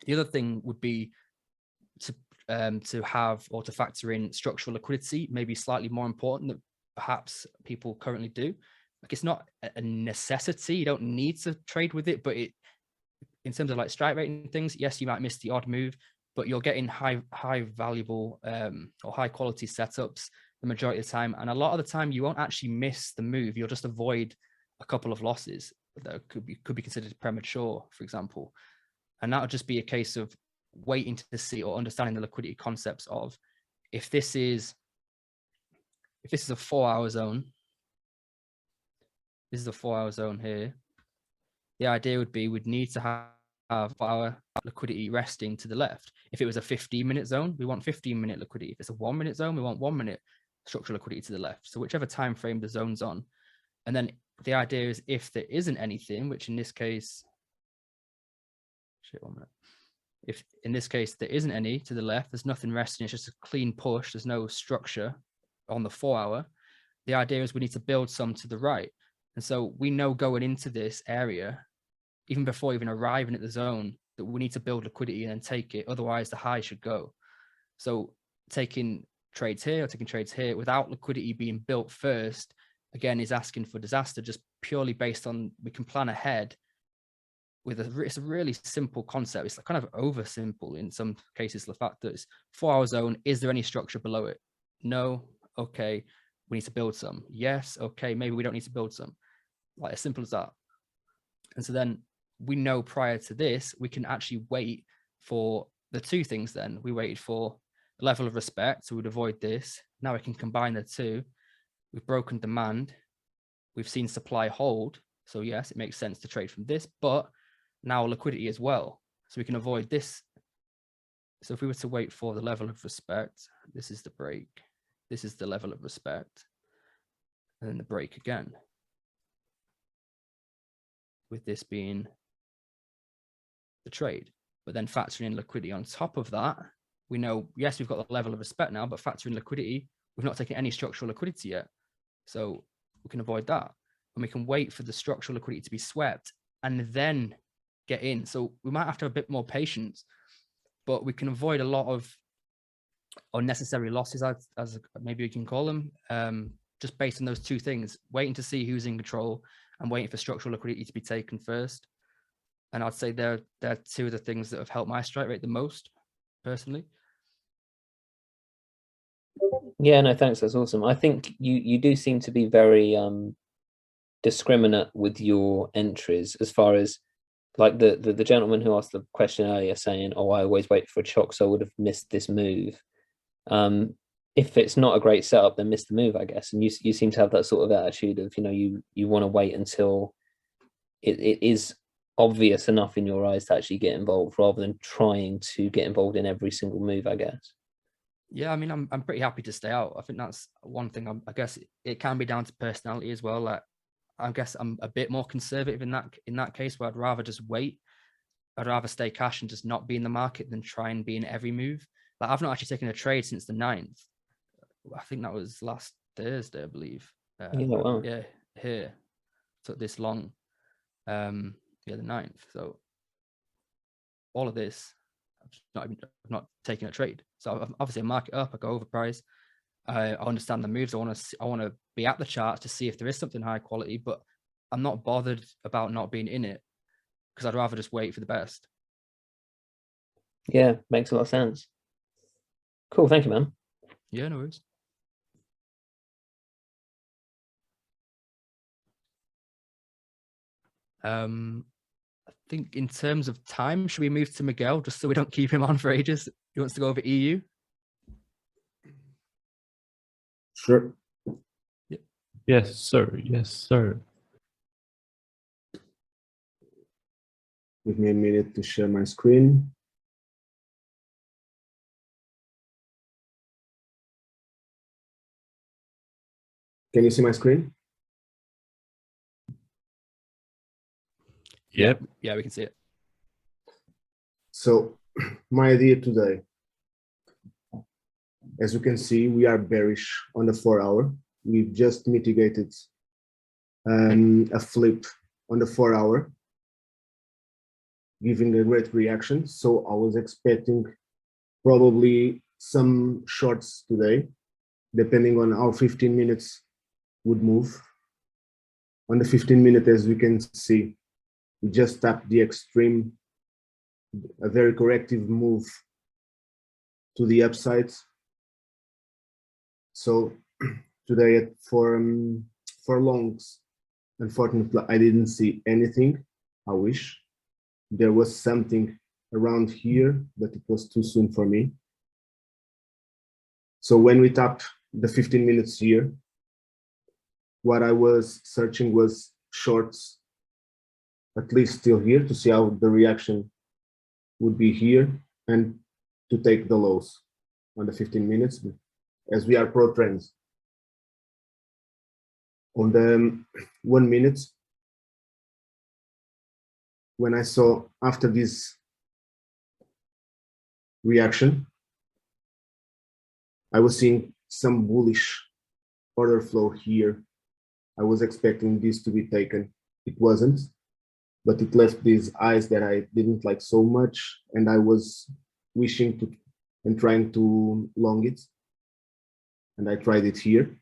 [SPEAKER 3] The other thing would be to have or to factor in structural liquidity, maybe slightly more important than perhaps people currently do. Like, it's not a necessity. You don't need to trade with it, but it, in terms of like strike rate and things, yes, you might miss the odd move, but you're getting high valuable or high quality setups the majority of the time. And a lot of the time you won't actually miss the move. You'll just avoid a couple of losses that could be considered premature, for example. And that'll just be a case of waiting to see or understanding the liquidity concepts of, if this is a 4-hour zone, this is a 4-hour zone here. The idea would be we'd need to have our liquidity resting to the left. If it was a 15-minute zone, we want 15-minute liquidity. If it's a 1-minute zone, we want 1-minute structural liquidity to the left. So whichever time frame the zone's on. And then the idea is, if there isn't anything, which in this case, if in this case there isn't any to the left, there's nothing resting, it's just a clean push, there's no structure on the 4-hour, the idea is we need to build some to the right. And so we know going into this area, even before even arriving at the zone, that we need to build liquidity and then take it. Otherwise, the high should go. So taking trades here or taking trades here without liquidity being built first, again, is asking for disaster, just purely based on we can plan ahead with it's a really simple concept. It's kind of over simple in some cases. The fact that it's 4-hour zone, is there any structure below it? No. Okay, we need to build some. Yes. Okay, maybe we don't need to build some. Like as simple as that. And so then we know prior to this, we can actually wait for the two things then. We waited for the level of respect, so we'd avoid this. Now we can combine the two. We've broken demand. We've seen supply hold. So yes, it makes sense to trade from this, but now liquidity as well. So we can avoid this. So if we were to wait for the level of respect, this is the break. This is the level of respect. And then the break again. With this being the trade, but then factoring in liquidity on top of that, we know, yes, we've got the level of respect now, but factoring liquidity, we've not taken any structural liquidity yet. So we can avoid that. And we can wait for the structural liquidity to be swept and then get in. So we might have to have a bit more patience, but we can avoid a lot of unnecessary losses, as maybe we can call them, just based on those two things, waiting to see who's in control and waiting for structural liquidity to be taken first. And I'd say they're two of the things that have helped my strike rate the most, personally.
[SPEAKER 8] Yeah, no, thanks. That's awesome. I think you do seem to be very discriminate with your entries, as far as like the gentleman who asked the question earlier saying, oh, I always wait for a chock, so I would have missed this move. If it's not a great setup, then miss the move, I guess. And you seem to have that sort of attitude of, you know, you want to wait until it is obvious enough in your eyes to actually get involved, rather than trying to get involved in every single move, I guess.
[SPEAKER 3] Yeah, I mean, I'm pretty happy to stay out. I think that's one thing. I guess it can be down to personality as well. Like, I guess I'm a bit more conservative in that case, where I'd rather just wait. I'd rather stay cash and just not be in the market than try and be in every move. Like, I've not actually taken a trade since the 9th. I think that was last Thursday, I believe.
[SPEAKER 8] Yeah, wow.
[SPEAKER 3] Yeah, here took this long. Yeah, the 9th. So all of this, I've not taken a trade. So obviously I mark it up, I go overpriced. I understand the moves. I want to be at the charts to see if there is something high quality, but I'm not bothered about not being in it because I'd rather just wait for the best.
[SPEAKER 8] Yeah, makes a lot of sense. Cool, thank you, man.
[SPEAKER 3] Yeah, no worries. I think in terms of time, should we move to Miguel just so we don't keep him on for ages? He wants to go over EU.
[SPEAKER 9] Sure.
[SPEAKER 3] Yeah.
[SPEAKER 9] Yes, sir. Yes, sir.
[SPEAKER 10] Give me a minute to share my screen. Can you see my screen?
[SPEAKER 9] Yep.
[SPEAKER 3] Yeah, we can see it.
[SPEAKER 10] So my idea today, as you can see, we are bearish on the 4-hour. We've just mitigated a flip on the 4-hour, giving a great reaction. So I was expecting probably some shorts today, depending on how 15 minutes would move. On the 15 minute, as we can see, we just tapped the extreme, a very corrective move to the upside. So today for longs, unfortunately, I didn't see anything. I wish there was something around here, but it was too soon for me. So when we tap the 15 minutes here, what I was searching was shorts, at least till here, to see how the reaction would be here, and to take the lows on the 15 minutes, as we are pro trends. On the 1 minute, when I saw after this reaction, I was seeing some bullish order flow here. I was expecting this to be taken. It wasn't, but it left these eyes that I didn't like so much, and I was wishing to and trying to long it. And I tried it here.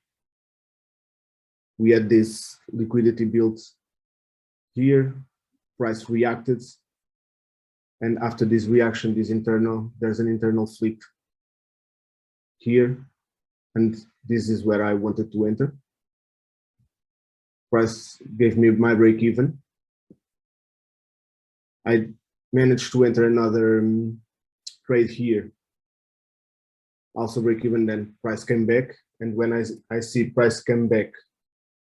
[SPEAKER 10] We had this liquidity built here, price reacted. And after this reaction, there's an internal flip here. And this is where I wanted to enter. Price gave me my break even. I managed to enter another trade here. Also break even, then price came back. And when I see price come back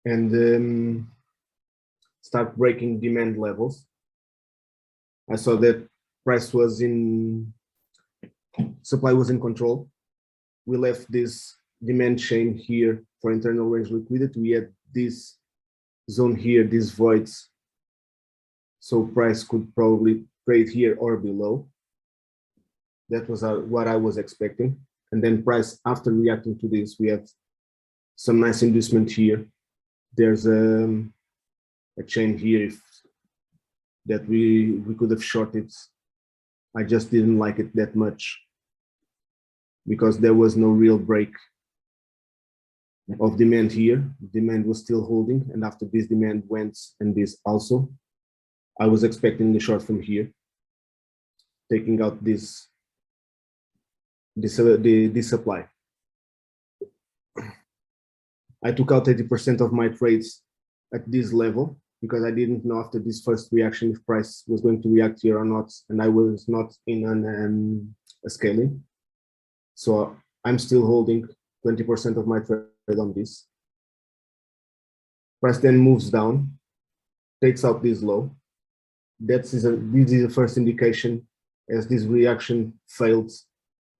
[SPEAKER 10] and start breaking demand levels, I saw that price was supply was in control. We left this demand chain here for internal range liquidity. We had this zone here, these voids. So price could probably trade here or below. That was what I was expecting. And then price, after reacting to this, we had some nice inducement here. There's a chain here that we could have shorted. I just didn't like it that much because there was no real break of demand here. Demand was still holding, and after this demand went, and this also, I was expecting the short from here, taking out this supply. I took out 80% of my trades at this level because I didn't know after this first reaction if price was going to react here or not, and I was not in a scaling. So I'm still holding 20% of my trade on this. Price then moves down, takes out this low. This is the first indication, as this reaction failed,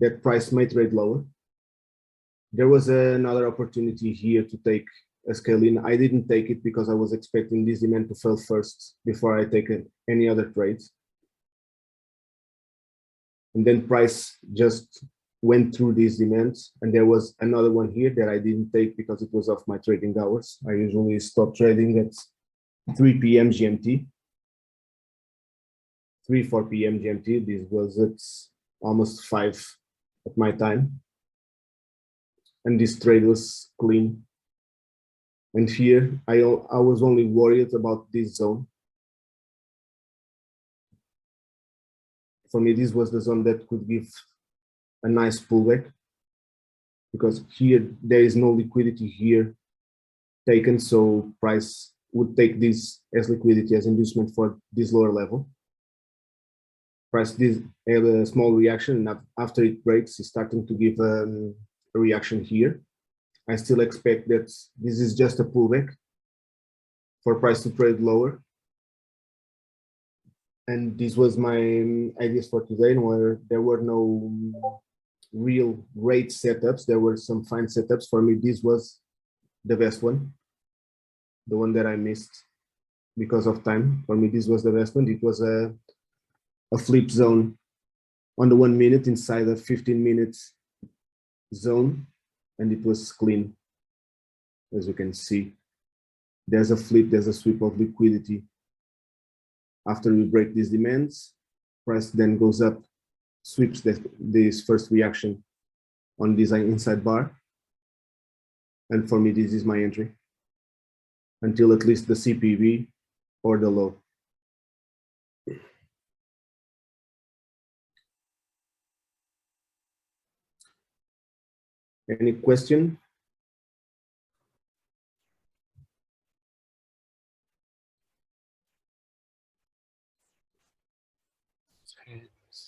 [SPEAKER 10] that price may trade lower. There was another opportunity here to take a scale in. I didn't take it because I was expecting this demand to fail first before I take any other trades. And then price just went through these demands, and there was another one here that I didn't take because it was off my trading hours. I usually stop trading at 3 p.m. GMT. 4 p.m. GMT. This was at almost 5 at my time. And this trade was clean. And here I was only worried about this zone. For me, this was the zone that could give a nice pullback, because here there is no liquidity here taken, so price would take this as liquidity, as inducement for this lower level. Price did have a small reaction, and after it breaks, it's starting to give a reaction here. I still expect that this is just a pullback for price to trade lower. And this was my ideas for today, where there were no real great setups. There were some fine setups. For me, this was the best one, the one that I missed because of time. For me, this was the best one. It was a flip zone on the 1 minute inside a 15-minute zone, and it was clean. As you can see, there's a flip, there's a sweep of liquidity. After we break these demands, price then goes up, sweeps this first reaction on this inside bar. And for me, this is my entry until at least the CPV or the low. Any question?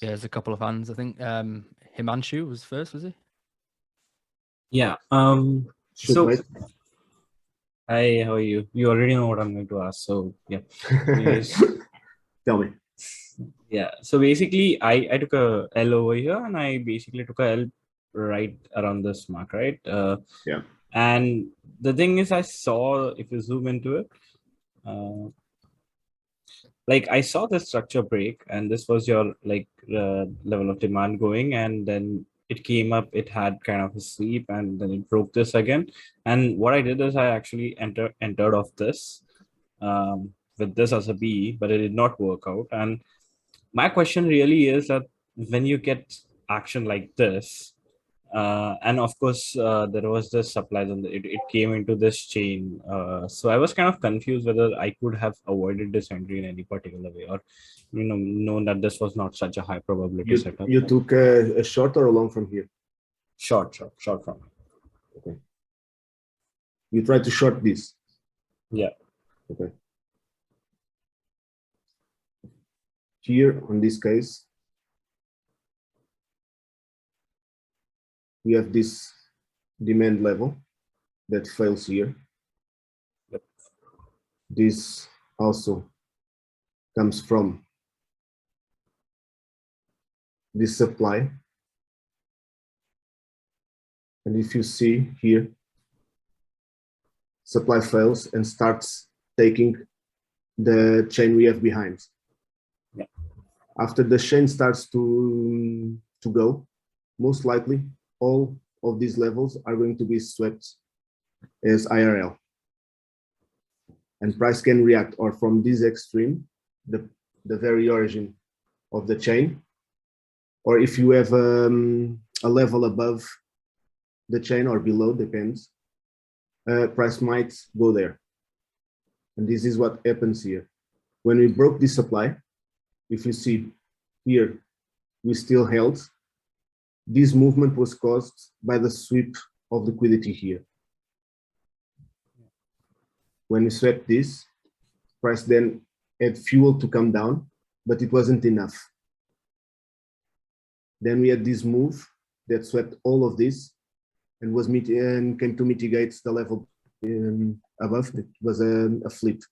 [SPEAKER 3] Yeah, there's a couple of hands. I think Himanshu was first, was he?
[SPEAKER 4] Yeah.
[SPEAKER 10] Should
[SPEAKER 4] So,
[SPEAKER 10] wait.
[SPEAKER 4] hi, how are you? You already know what I'm going to ask. So, yeah. Anyways,
[SPEAKER 10] Tell me.
[SPEAKER 4] yeah. So basically, I took a L over here, and I basically took a L right around this mark, right?
[SPEAKER 10] Yeah.
[SPEAKER 4] And the thing is, I saw, if you zoom into it, like I saw the structure break, and this was your like level of demand going, and then it came up, it had kind of a sweep, and then it broke this again. And what I did is I actually entered off this with this as a B, but it did not work out. And my question really is that when you get action like this, and of course there was this supply zone, it came into this chain. So I was kind of confused whether I could have avoided this entry in any particular way, or known that this was not such a high probability setup.
[SPEAKER 10] You took a short or a long from here?
[SPEAKER 4] Short from.
[SPEAKER 10] Okay. You tried to short this?
[SPEAKER 4] Yeah.
[SPEAKER 10] Okay. Here, on this case, we have this demand level that fails here.
[SPEAKER 4] Yep.
[SPEAKER 10] This also comes from this supply. And if you see here, supply fails and starts taking the chain we have behind.
[SPEAKER 4] Yeah.
[SPEAKER 10] After the chain starts to go, most likely all of these levels are going to be swept as IRL. And price can react, or from this extreme, the very origin of the chain, or if you have a level above the chain or below, depends, price might go there. And this is what happens here. When we broke this supply, if you see here, we still held. This movement was caused by the sweep of liquidity here. When we swept this, price then had fuel to come down, but it wasn't enough. Then we had this move that swept all of this and was came to mitigate the level above. It was a flip.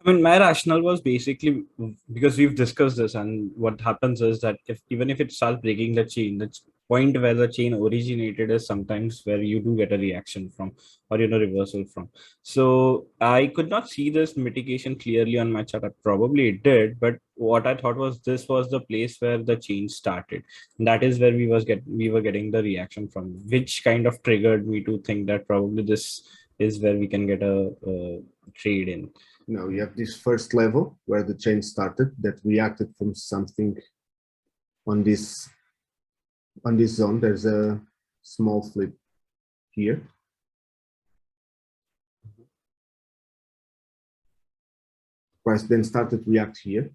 [SPEAKER 4] I mean, my rationale was basically because we've discussed this, and what happens is that even if it starts breaking the chain, the point where the chain originated is sometimes where you do get a reaction from, or reversal from. So I could not see this mitigation clearly on my chart. Probably it did, but what I thought was this was the place where the chain started. And that is where we were getting the reaction from, which kind of triggered me to think that probably this is where we can get a trade in.
[SPEAKER 10] Now you have this first level where the chain started that reacted from something on this zone. There's a small flip here. Price then started to react here.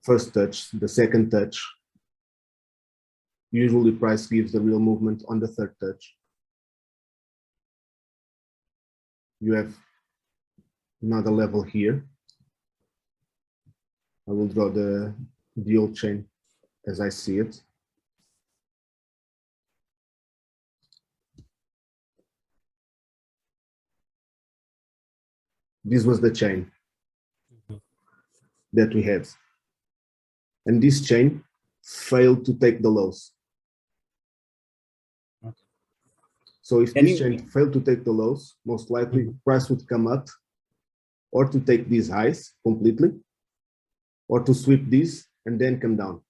[SPEAKER 10] First touch, the second touch. Usually price gives the real movement on the third touch. You have another level here. I will draw the old chain as I see it. This was the chain that we had. And this chain failed to take the lows.
[SPEAKER 4] Okay.
[SPEAKER 10] So if this chain failed to take the lows, most likely price would come up, or to take these highs completely, or to sweep these and then come down.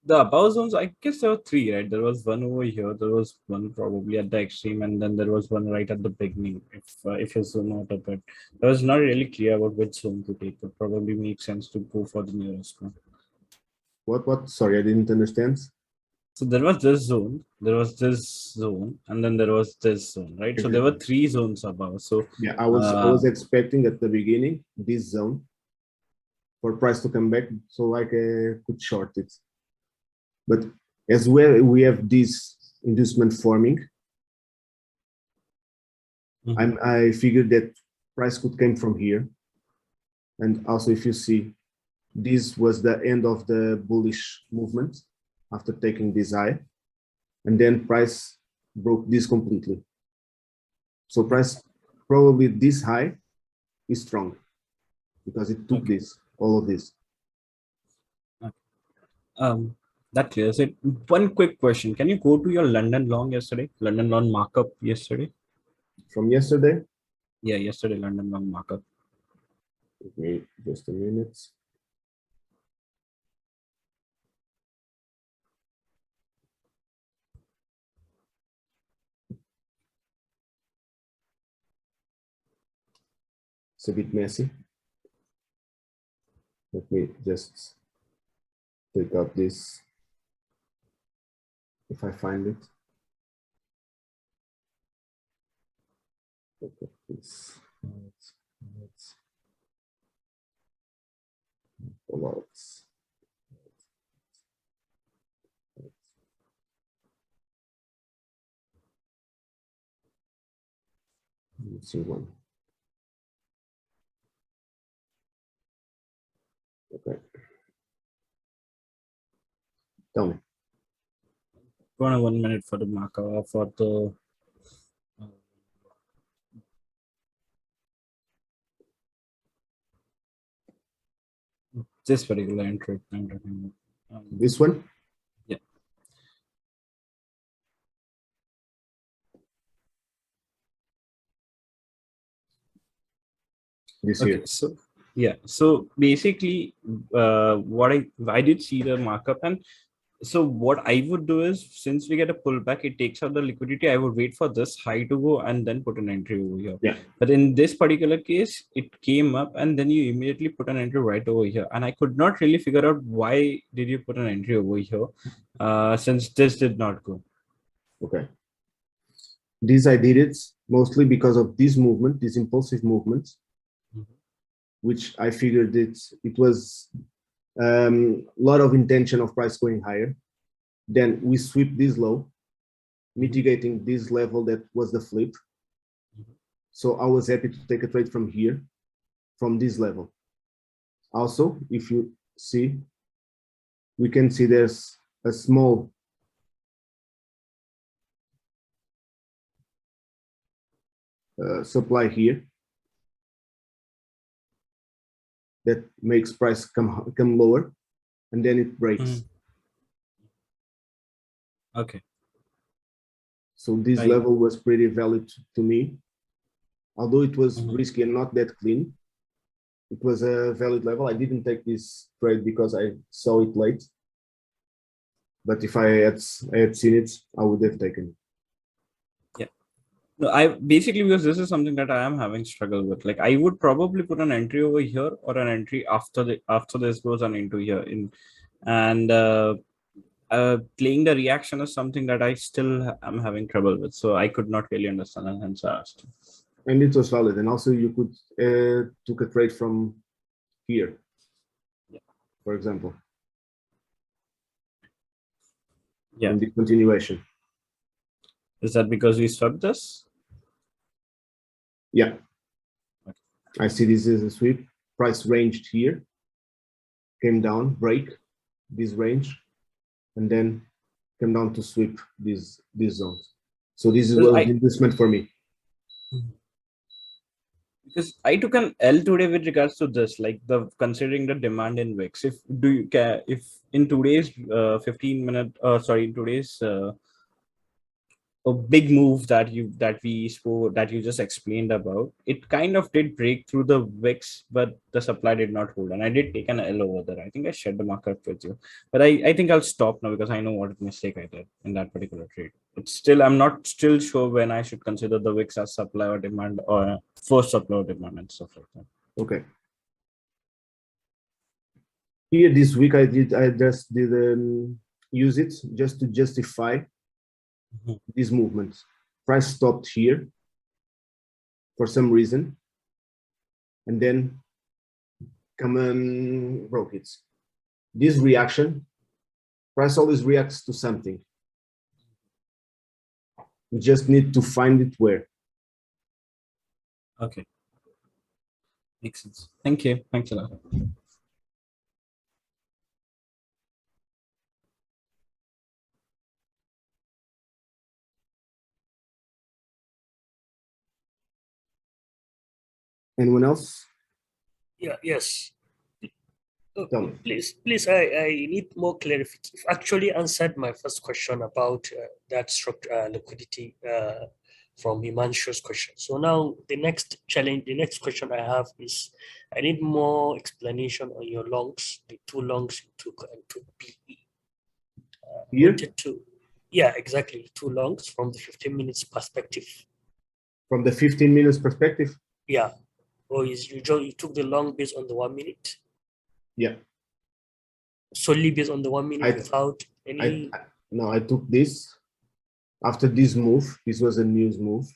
[SPEAKER 4] The above zones, I guess there were three, right? There was one over here, there was one probably at the extreme, and then there was one right at the beginning, if you zoom out a bit. I was not really clear about which zone to take, but probably makes sense to go for the nearest one.
[SPEAKER 10] What? Sorry, I didn't understand.
[SPEAKER 4] So there was this zone, there was this zone, and then there was this zone, right? So there were three zones above. So
[SPEAKER 10] yeah, I was expecting at the beginning this zone for price to come back, so I could short it. But as well, we have this inducement forming. I figured that price could come from here, and also if you see, this was the end of the bullish movement after taking this high, and then price broke this completely. So price probably this high is strong because it took all of this.
[SPEAKER 4] That clears it. One quick question: can you go to your London long yesterday? London long markup yesterday?
[SPEAKER 10] From yesterday?
[SPEAKER 4] Yeah, yesterday London long markup.
[SPEAKER 10] Okay, just a minute. It's a bit messy. Let me just take out this if I find it. Okay, this. Let's see one. Okay. Tell me.
[SPEAKER 4] 1 minute for the marker for the this particular entry.
[SPEAKER 10] This one?
[SPEAKER 4] Yeah.
[SPEAKER 10] This
[SPEAKER 4] Okay,
[SPEAKER 10] here.
[SPEAKER 4] so yeah, so basically, what I did see the markup, and so what I would do is, since we get a pullback, it takes out the liquidity. I would wait for this high to go and then put an entry over here.
[SPEAKER 10] Yeah.
[SPEAKER 4] But in this particular case, it came up and then you immediately put an entry right over here, and I could not really figure out why did you put an entry over here, since this did not go.
[SPEAKER 10] Okay. This I did it mostly because of this movement, this impulsive movement, which I figured it was a lot of intention of price going higher. Then we sweep this low, mitigating this level that was the flip. So I was happy to take a trade from here, from this level. Also, if you see, we can see there's a small supply here that makes price come lower, and then it breaks.
[SPEAKER 4] Okay.
[SPEAKER 10] So this level was pretty valid to me, although it was risky and not that clean. It was a valid level. I didn't take this trade because I saw it late, but if I had seen it, I would have taken it.
[SPEAKER 4] No, I basically, because this is something that I am having struggle with. Like, I would probably put an entry over here or an entry after this goes on into here and playing the reaction is something that I still am having trouble with. So I could not really understand, and hence I asked.
[SPEAKER 10] And it was valid. And also you could took a trade from here, for example.
[SPEAKER 4] Yeah.
[SPEAKER 10] In the continuation.
[SPEAKER 4] Is that because we swept this?
[SPEAKER 10] Yeah. Okay. I see this is a sweep. Price ranged here, came down, break this range, and then came down to sweep these zones. So this is well investment for me.
[SPEAKER 4] Because I took an L today with regards to this, like considering the demand in VIX. If in today's 15-minute, in today's a big move that you just explained about, it kind of did break through the VIX, but the supply did not hold, and I did take an L over there. I think I shared the markup with you, but I think I'll stop now because I know what mistake I did in that particular trade. It's still, I'm not still sure when I should consider the VIX as supply or demand, or first supply or demand and stuff like that.
[SPEAKER 10] Okay. Here this week I just did use it just to justify this movement. Price stopped here for some reason, and then come and broke it. This reaction, price always reacts to something. We just need to find it where.
[SPEAKER 4] Okay. Makes sense. Thank you. Thanks a lot.
[SPEAKER 10] Anyone else?
[SPEAKER 2] Yeah, yes. Please, I need more clarification. You've actually answered my first question about that liquidity from Himanshu's question. So now the next question I have is, I need more explanation on your longs, the two longs you took and took PE.
[SPEAKER 10] Here?
[SPEAKER 2] Yeah, exactly. Two longs from the 15 minutes perspective.
[SPEAKER 10] From the 15 minutes perspective?
[SPEAKER 2] Yeah. Or is you took the long based on the 1 minute?
[SPEAKER 10] Yeah.
[SPEAKER 2] Solely based on the 1 minute without any.
[SPEAKER 10] No, I took this after this move. This was a news move.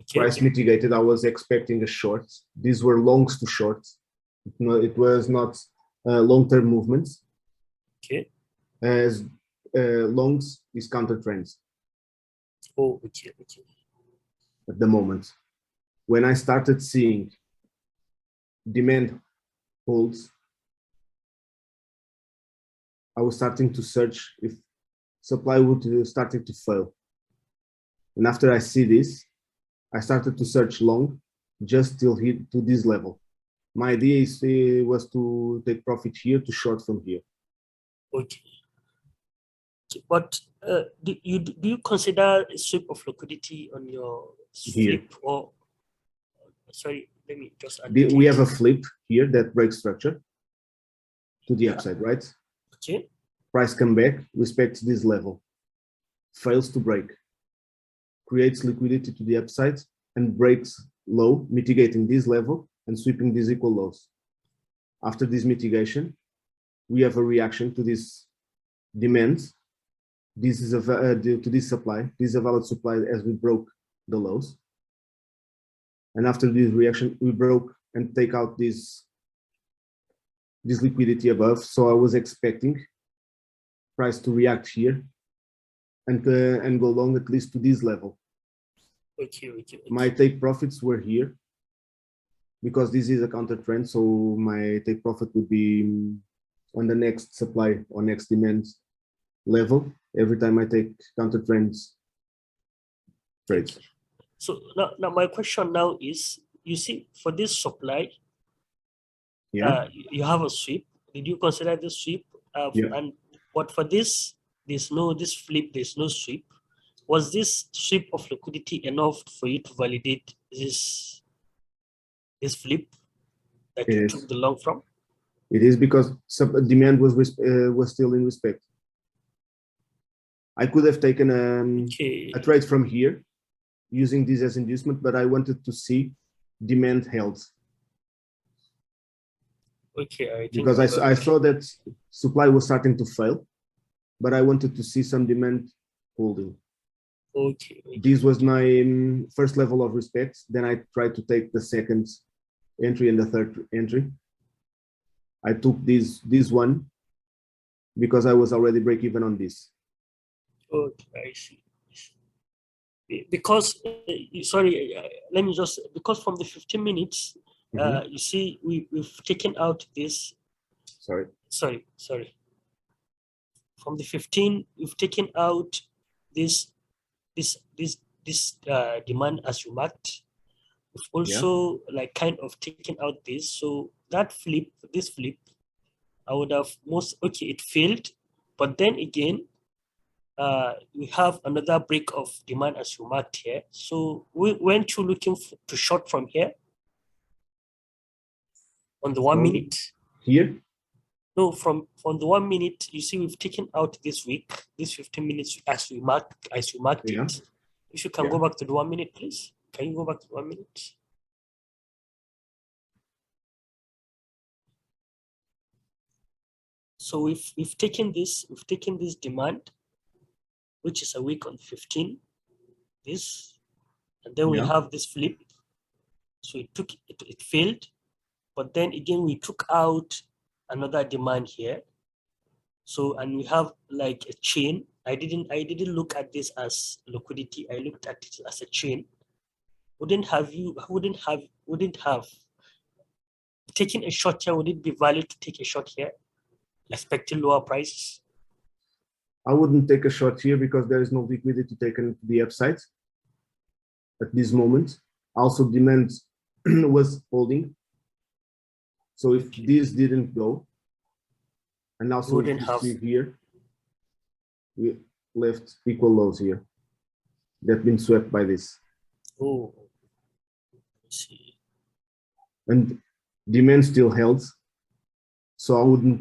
[SPEAKER 2] Okay.
[SPEAKER 10] Price mitigated. I was expecting a short. These were longs to shorts. It was not long-term movements.
[SPEAKER 2] Okay.
[SPEAKER 10] As longs is counter trends.
[SPEAKER 2] Oh, okay.
[SPEAKER 10] At the moment, when I started seeing demand holds, I was starting to search if supply would starting to fail. And after I see this, I started to search long just till hit to this level. My idea was to take profit here to short from here.
[SPEAKER 2] Okay. But do you consider a sweep of liquidity on your flip or sorry, let me just
[SPEAKER 10] we have a flip here that breaks structure to the upside, right?
[SPEAKER 2] Okay.
[SPEAKER 10] Price come back, respects this level, fails to break, creates liquidity to the upside and breaks low, mitigating this level and sweeping these equal lows. After this mitigation, we have a reaction to this demand. This is to this supply. This is a valid supply as we broke the lows. And after this reaction, we broke and take out this liquidity above. So I was expecting price to react here and go long at least to this level.
[SPEAKER 2] Okay.
[SPEAKER 10] My take profits were here because this is a counter trend. So my take profit would be on the next supply or next demand level every time I take counter trends trades.
[SPEAKER 2] So now my question now is, you see, for this supply, you have a sweep. Did you consider this sweep? And but for this, there's no flip. There's no sweep. Was this sweep of liquidity enough for you to validate this flip that you took the long from?
[SPEAKER 10] It is because demand was still in respect. I could have taken a trade from here using this as inducement, but I wanted to see demand held.
[SPEAKER 2] Okay,
[SPEAKER 10] because I saw that supply was starting to fail, but I wanted to see some demand holding.
[SPEAKER 2] Okay.
[SPEAKER 10] This was my first level of respect. Then I tried to take the second entry and the third entry. I took this one because I was already break even on this.
[SPEAKER 2] Okay, I see. Because sorry, let me just, because from the 15 minutes, you see, we've taken out this. Sorry. From the 15, we've taken out this demand as you marked. We've also like kind of taken out this. So that flip, this flip, I would have it failed, but then again, we have another break of demand as you marked here. So weren't you looking to short from here on the 1 minute?
[SPEAKER 10] Here?
[SPEAKER 2] No, from the 1 minute, you see we've taken out this week, this 15 minutes as you marked it. If you can go back to the 1 minute, please. Can you go back to 1 minute? So we've taken this demand, which is a week on 15, this, and then we have this flip. So it failed, but then again we took out another demand here. So, and we have like a chain. I didn't look at this as liquidity. I looked at it as a chain. Wouldn't have taking a short here, would it be valid to take a short here, expecting lower prices?
[SPEAKER 10] I wouldn't take a short here because there is no liquidity taken to the upside at this moment. Also, demand was holding. So if this didn't go, and also if you see here, we left equal lows here. They've been swept by this.
[SPEAKER 2] Oh, I see.
[SPEAKER 10] And demand still held. So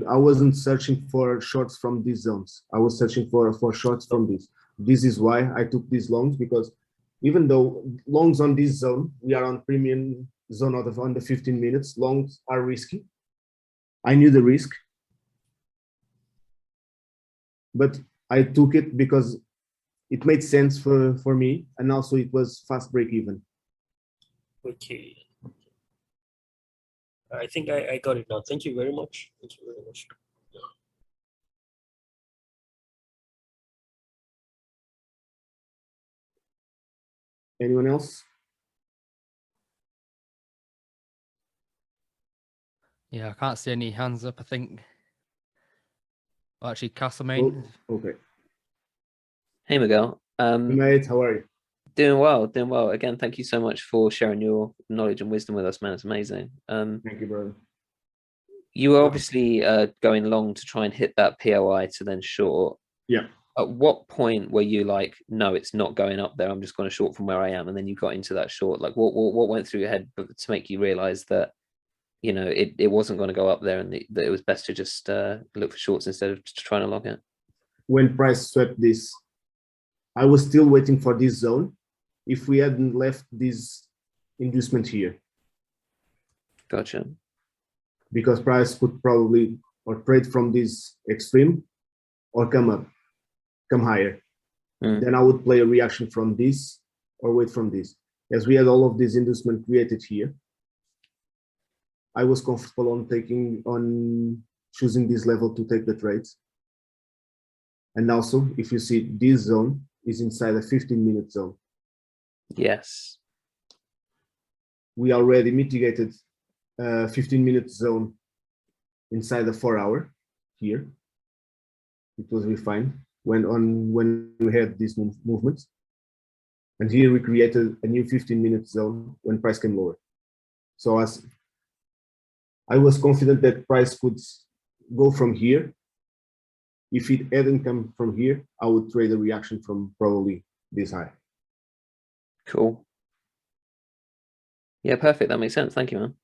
[SPEAKER 10] I wasn't searching for shorts from these zones. I was searching for shorts from this. This is why I took these longs, because even though longs on this zone, we are on premium zone out of under 15 minutes. Longs are risky. I knew the risk, but I took it because it made sense for me, and also it was fast break even.
[SPEAKER 2] Okay. I think I got it now. Thank you very much. Thank you very much.
[SPEAKER 10] Anyone else?
[SPEAKER 3] Yeah, I can't see any hands up, I think. Well, actually, Castlemane.
[SPEAKER 10] Oh, okay.
[SPEAKER 8] Hey, Miguel.
[SPEAKER 10] Mate, how are you?
[SPEAKER 8] Doing well, doing well. Again, thank you so much for sharing your knowledge and wisdom with us, man. It's amazing.
[SPEAKER 10] Thank you, brother.
[SPEAKER 8] You were obviously going long to try and hit that POI to then short.
[SPEAKER 10] Yeah.
[SPEAKER 8] At what point were you like, no, it's not going up there, I'm just going to short from where I am, and then you got into that short? Like, what went through your head to make you realize that, you know, it wasn't going to go up there, and that it was best to just look for shorts instead of just trying to log it?
[SPEAKER 10] When price swept this, I was still waiting for this zone. If we hadn't left this inducement here,
[SPEAKER 8] Gotcha.
[SPEAKER 10] because price could probably or trade from this extreme or come higher. Then I would play a reaction from this or wait from this. As we had all of this inducement created here, I was comfortable on choosing this level to take the trades. And also, if you see, this zone is inside a 15-minute zone.
[SPEAKER 8] Yes.
[SPEAKER 10] We already mitigated a 15-minute zone inside the 4-hour here. It was refined when we had these movements. And here we created a new 15-minute zone when price came lower. So as I was confident that price could go from here. If it hadn't come from here, I would trade a reaction from probably this high.
[SPEAKER 8] Cool. Yeah, perfect. That makes sense. Thank you, man.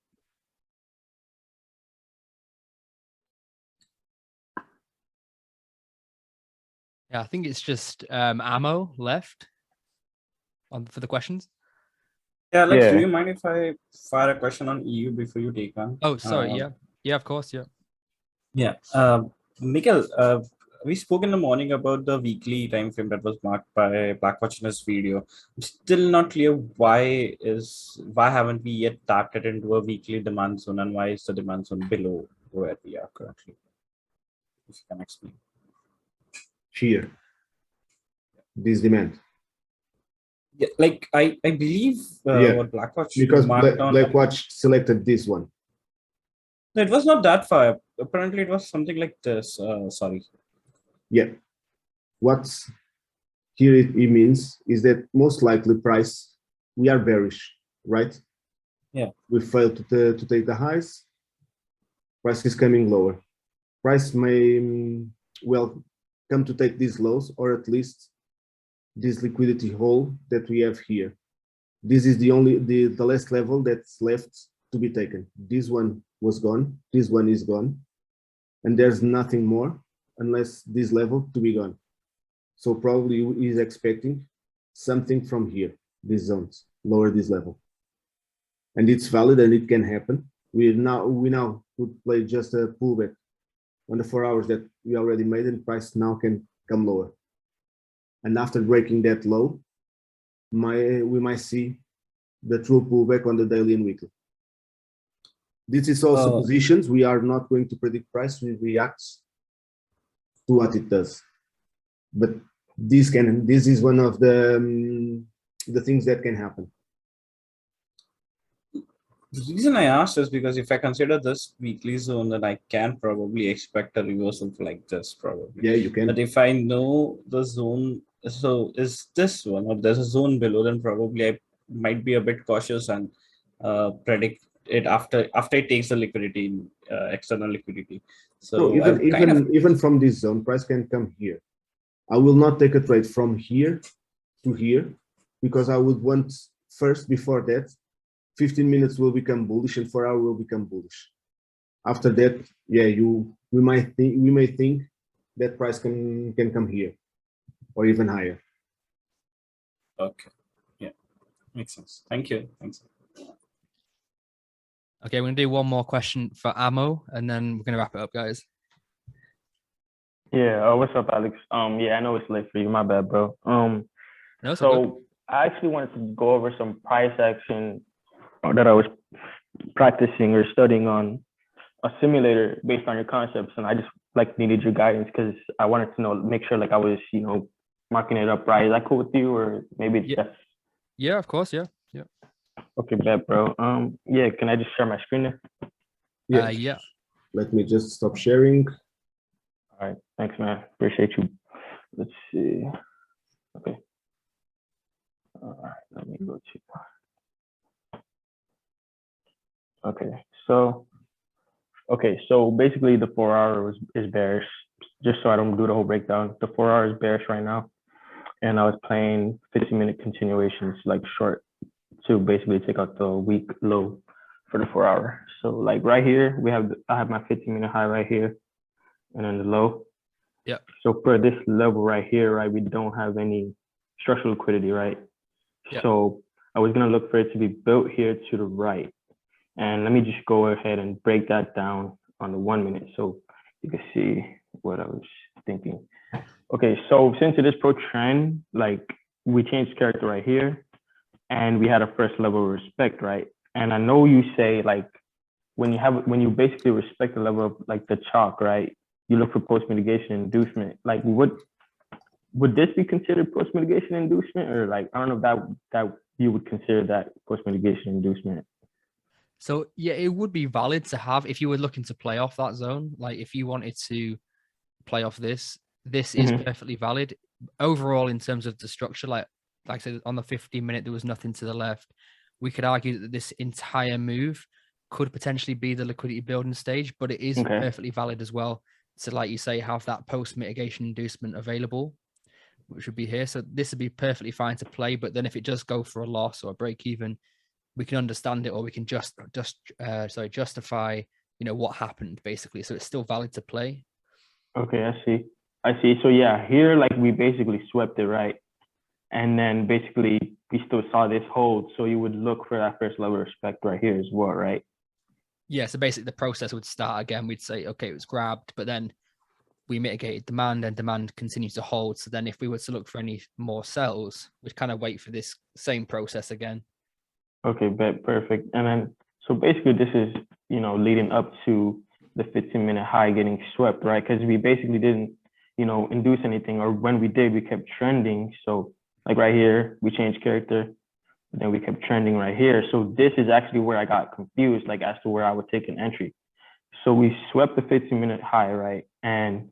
[SPEAKER 3] Yeah, I think it's just ammo left for the questions.
[SPEAKER 4] Yeah, Alex,
[SPEAKER 9] Yeah.
[SPEAKER 4] do you mind if I fire a question on EU before you take on?
[SPEAKER 3] Oh, sorry. Yeah, of course. Yeah.
[SPEAKER 4] Yeah. Mikkel, we spoke in the morning about the weekly time frame that was marked by Blackwatch in his video. I'm still not clear why haven't we yet tapped it into a weekly demand zone, and why is the demand zone below where we are currently? If you can explain.
[SPEAKER 10] Here, this demand.
[SPEAKER 4] Yeah, like I believe what Blackwatch
[SPEAKER 10] because
[SPEAKER 4] marked on.
[SPEAKER 10] Blackwatch selected this one.
[SPEAKER 4] No, it was not that far. Apparently, it was something like this. Sorry.
[SPEAKER 10] Yeah. What's here it means is that most likely price, we are bearish, right?
[SPEAKER 4] Yeah.
[SPEAKER 10] We failed to take the highs. Price is coming lower. Price may well come to take these lows, or at least this liquidity hole that we have here. This is the last level that's left to be taken. This one was gone. This one is gone. And there's nothing more unless this level to be gone. So probably is expecting something from here, these zones, lower this level. And it's valid and it can happen. We now could play just a pullback on the 4 hours that we already made, and price now can come lower. And after breaking that low, we might see the true pullback on the daily and weekly. This is also positions. We are not going to predict price. We react to what it does. But this is one of the things that can happen.
[SPEAKER 4] The reason I asked is because if I consider this weekly zone, then I can probably expect a reversal like this, probably.
[SPEAKER 10] Yeah, you can.
[SPEAKER 4] But if I know the zone, so is this one, or there's a zone below, then probably I might be a bit cautious and predict it after it takes the liquidity, external liquidity. So
[SPEAKER 10] even from this zone, price can come here. I will not take a trade from here to here, because I would want first, before that, 15 minutes will become bullish and 4 hours will become bullish. After that, yeah, we may think that price can come here or even higher.
[SPEAKER 4] Okay, yeah, makes sense. Thank you. Thanks.
[SPEAKER 3] Okay, we're gonna do one more question for Ammo, and then we're gonna wrap it up, guys.
[SPEAKER 11] Yeah, what's up, Alex? Yeah, I know it's late for you. My bad, bro.
[SPEAKER 3] No, it's all good.
[SPEAKER 11] So I actually wanted to go over some price action that I was practicing or studying on a simulator based on your concepts, and I just like needed your guidance because I wanted to know, make sure like I was, marking it up right. Is that cool with you, or maybe it's
[SPEAKER 3] Yeah.
[SPEAKER 11] just
[SPEAKER 3] Yeah, of course. Yeah.
[SPEAKER 11] okay, bad, bro. Yeah, can I just share my screen there?
[SPEAKER 10] Yeah.
[SPEAKER 3] Yeah.
[SPEAKER 10] Let me just stop sharing.
[SPEAKER 11] All right, thanks, man. Appreciate you. Let's see. Okay. All right, let me go to. Okay, so basically the 4 hour is bearish. Just so I don't do the whole breakdown, the 4 hour is bearish right now, and I was playing 15-minute continuations, like short, to basically take out the weak low for the 4 hour. So like right here, I have my 15-minute high right here, and then the low.
[SPEAKER 3] Yeah.
[SPEAKER 11] So for this level right here, right, we don't have any structural liquidity, right?
[SPEAKER 3] Yeah.
[SPEAKER 11] So I was gonna look for it to be built here to the right. And let me just go ahead and break that down on the 1 minute so you can see what I was thinking. Okay, so since it is pro trend, like we changed character right here and we had a first level of respect, right? And I know you say like when you basically respect the level of like the chalk, right? You look for post mitigation inducement. Like would this be considered post mitigation inducement, or like I don't know if that you would consider that post mitigation inducement?
[SPEAKER 3] So yeah, it would be valid to have if you were looking to play off that zone. Like if you wanted to play off this is perfectly valid. Overall, in terms of the structure, like I said, on the 15-minute, there was nothing to the left. We could argue that this entire move could potentially be the liquidity building stage, but it is perfectly valid as well. So like you say, have that post mitigation inducement available, which would be here. So this would be perfectly fine to play. But then if it does go for a loss or a break even, we can understand it, or we can justify, what happened basically. So it's still valid to play.
[SPEAKER 11] Okay, I see. So yeah, here like we basically swept it, right? And then basically we still saw this hold. So you would look for that first level of respect right here as well, right?
[SPEAKER 3] Yeah. So basically the process would start again. We'd say, okay, it was grabbed, but then we mitigated demand and demand continues to hold. So then if we were to look for any more sells, we'd kind of wait for this same process again.
[SPEAKER 11] Okay, perfect. And then, so basically this is, leading up to the 15-minute high getting swept, right? Because we basically didn't, induce anything, or when we did, we kept trending. So like right here, we changed character, then we kept trending right here. So this is actually where I got confused, like as to where I would take an entry. So we swept the 15-minute high, right? And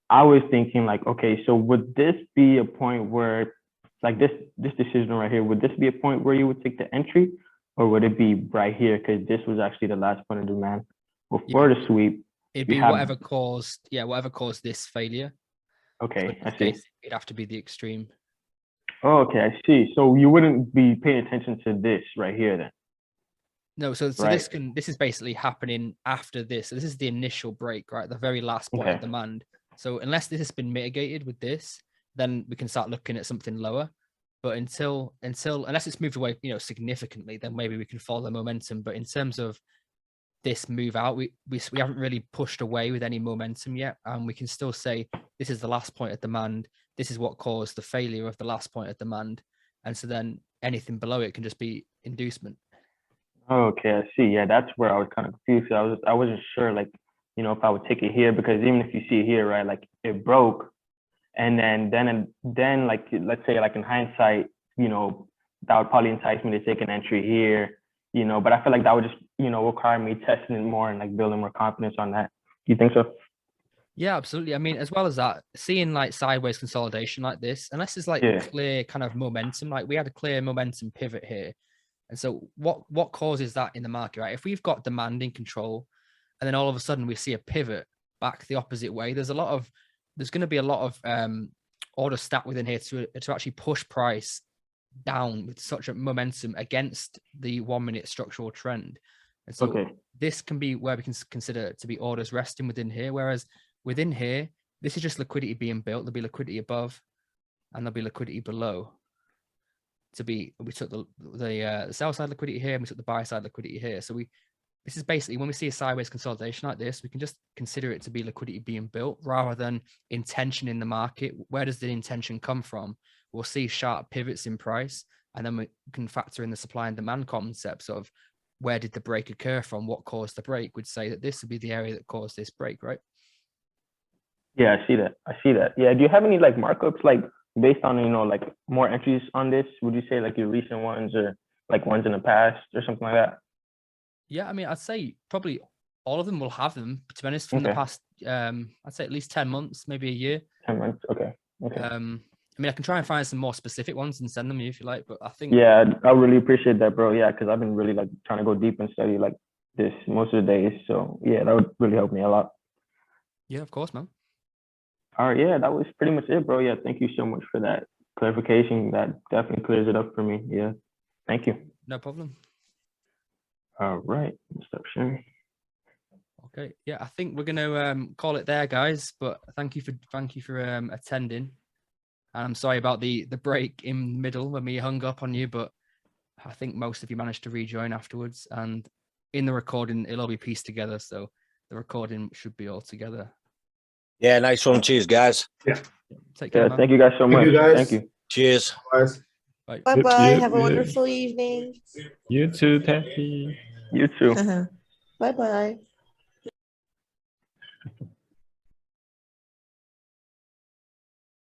[SPEAKER 11] I was thinking like, okay, so would this be a point where, like this decision right here, would this be a point where you would take the entry, or would it be right here? Because this was actually the last point of demand before the sweep.
[SPEAKER 3] It'd be whatever caused this failure.
[SPEAKER 11] Okay,
[SPEAKER 3] so
[SPEAKER 11] I see.
[SPEAKER 3] It'd have to be the extreme.
[SPEAKER 11] Oh, okay, I see. So you wouldn't be paying attention to this right here then?
[SPEAKER 3] No, so
[SPEAKER 11] right.
[SPEAKER 3] this is basically happening after this. So this is the initial break, right? The very last point of demand. So unless this has been mitigated with this, then we can start looking at something lower. But unless it's moved away, significantly, then maybe we can follow the momentum. But in terms of this move out, we haven't really pushed away with any momentum yet. And we can still say this is the last point of demand. This is what caused the failure of the last point of demand. And so then anything below it can just be inducement.
[SPEAKER 11] Okay, I see. Yeah, that's where I was kind of confused. I wasn't sure, like, if I would take it here, because even if you see here, right, like it broke, and then like let's say like in hindsight, that would probably entice me to take an entry here, but I feel like that would just require me testing it more and like building more confidence on that. Do you think so?
[SPEAKER 3] Yeah, absolutely. I mean, as well as that, seeing like sideways consolidation like this, unless it's like clear kind of momentum, like we had a clear momentum pivot here. And so what causes that in the market, right? If we've got demand in control and then all of a sudden we see a pivot back the opposite way, there's going to be a lot of order stat within here to actually push price down with such a momentum against the 1 minute structural trend. And so this can be where we can consider to be orders resting within here. Whereas within here, this is just liquidity being built. There'll be liquidity above and there'll be liquidity below. We took the sell side liquidity here and we took the buy side liquidity here. So this is basically when we see a sideways consolidation like this, we can just consider it to be liquidity being built rather than intention in the market. Where does the intention come from? We'll see sharp pivots in price, and then we can factor in the supply and demand concepts of where did the break occur from? What caused the break? We'd say that this would be the area that caused this break, right?
[SPEAKER 11] Yeah, I see that. I see that. Yeah. Do you have any like markups like based on, you know, like more entries on this? Would you say like your recent ones or like ones in the past or something like that?
[SPEAKER 3] Yeah, I mean, I'd say probably all of them will have them. To be honest, from the
[SPEAKER 11] Okay.
[SPEAKER 3] past, I'd say at least 10 months, maybe a year.
[SPEAKER 11] 10 months. Okay. Okay.
[SPEAKER 3] I mean, I can try and find some more specific ones and send them you if you like, but I think
[SPEAKER 11] Yeah, I really appreciate that, bro. Yeah, because I've been really like trying to go deep and study like this most of the days. So yeah, that would really help me a lot.
[SPEAKER 3] yeah, of course, man.
[SPEAKER 11] All right, yeah, that was pretty much it, bro. Yeah, thank you so much for that clarification. That definitely clears it up for me. Yeah, thank you.
[SPEAKER 3] No problem.
[SPEAKER 11] All right, stop sharing.
[SPEAKER 3] Okay, yeah, I think we're gonna call it there, guys. But thank you for attending. And I'm sorry about the break in the middle when we hung up on you, but I think most of you managed to rejoin afterwards. And in the recording, it'll all be pieced together, so the recording should be all together.
[SPEAKER 12] Yeah, nice one. Cheers, guys.
[SPEAKER 3] Take care,
[SPEAKER 11] Yeah,
[SPEAKER 3] man.
[SPEAKER 11] thank you guys so much.
[SPEAKER 10] you, guys.
[SPEAKER 11] Thank you.
[SPEAKER 12] Cheers.
[SPEAKER 10] Guys.
[SPEAKER 3] Bye.
[SPEAKER 6] Bye
[SPEAKER 9] Yep,
[SPEAKER 6] bye.
[SPEAKER 9] yep,
[SPEAKER 6] Have a
[SPEAKER 9] yep.
[SPEAKER 6] wonderful evening.
[SPEAKER 9] You too, Taffy.
[SPEAKER 11] You too.
[SPEAKER 6] Bye bye.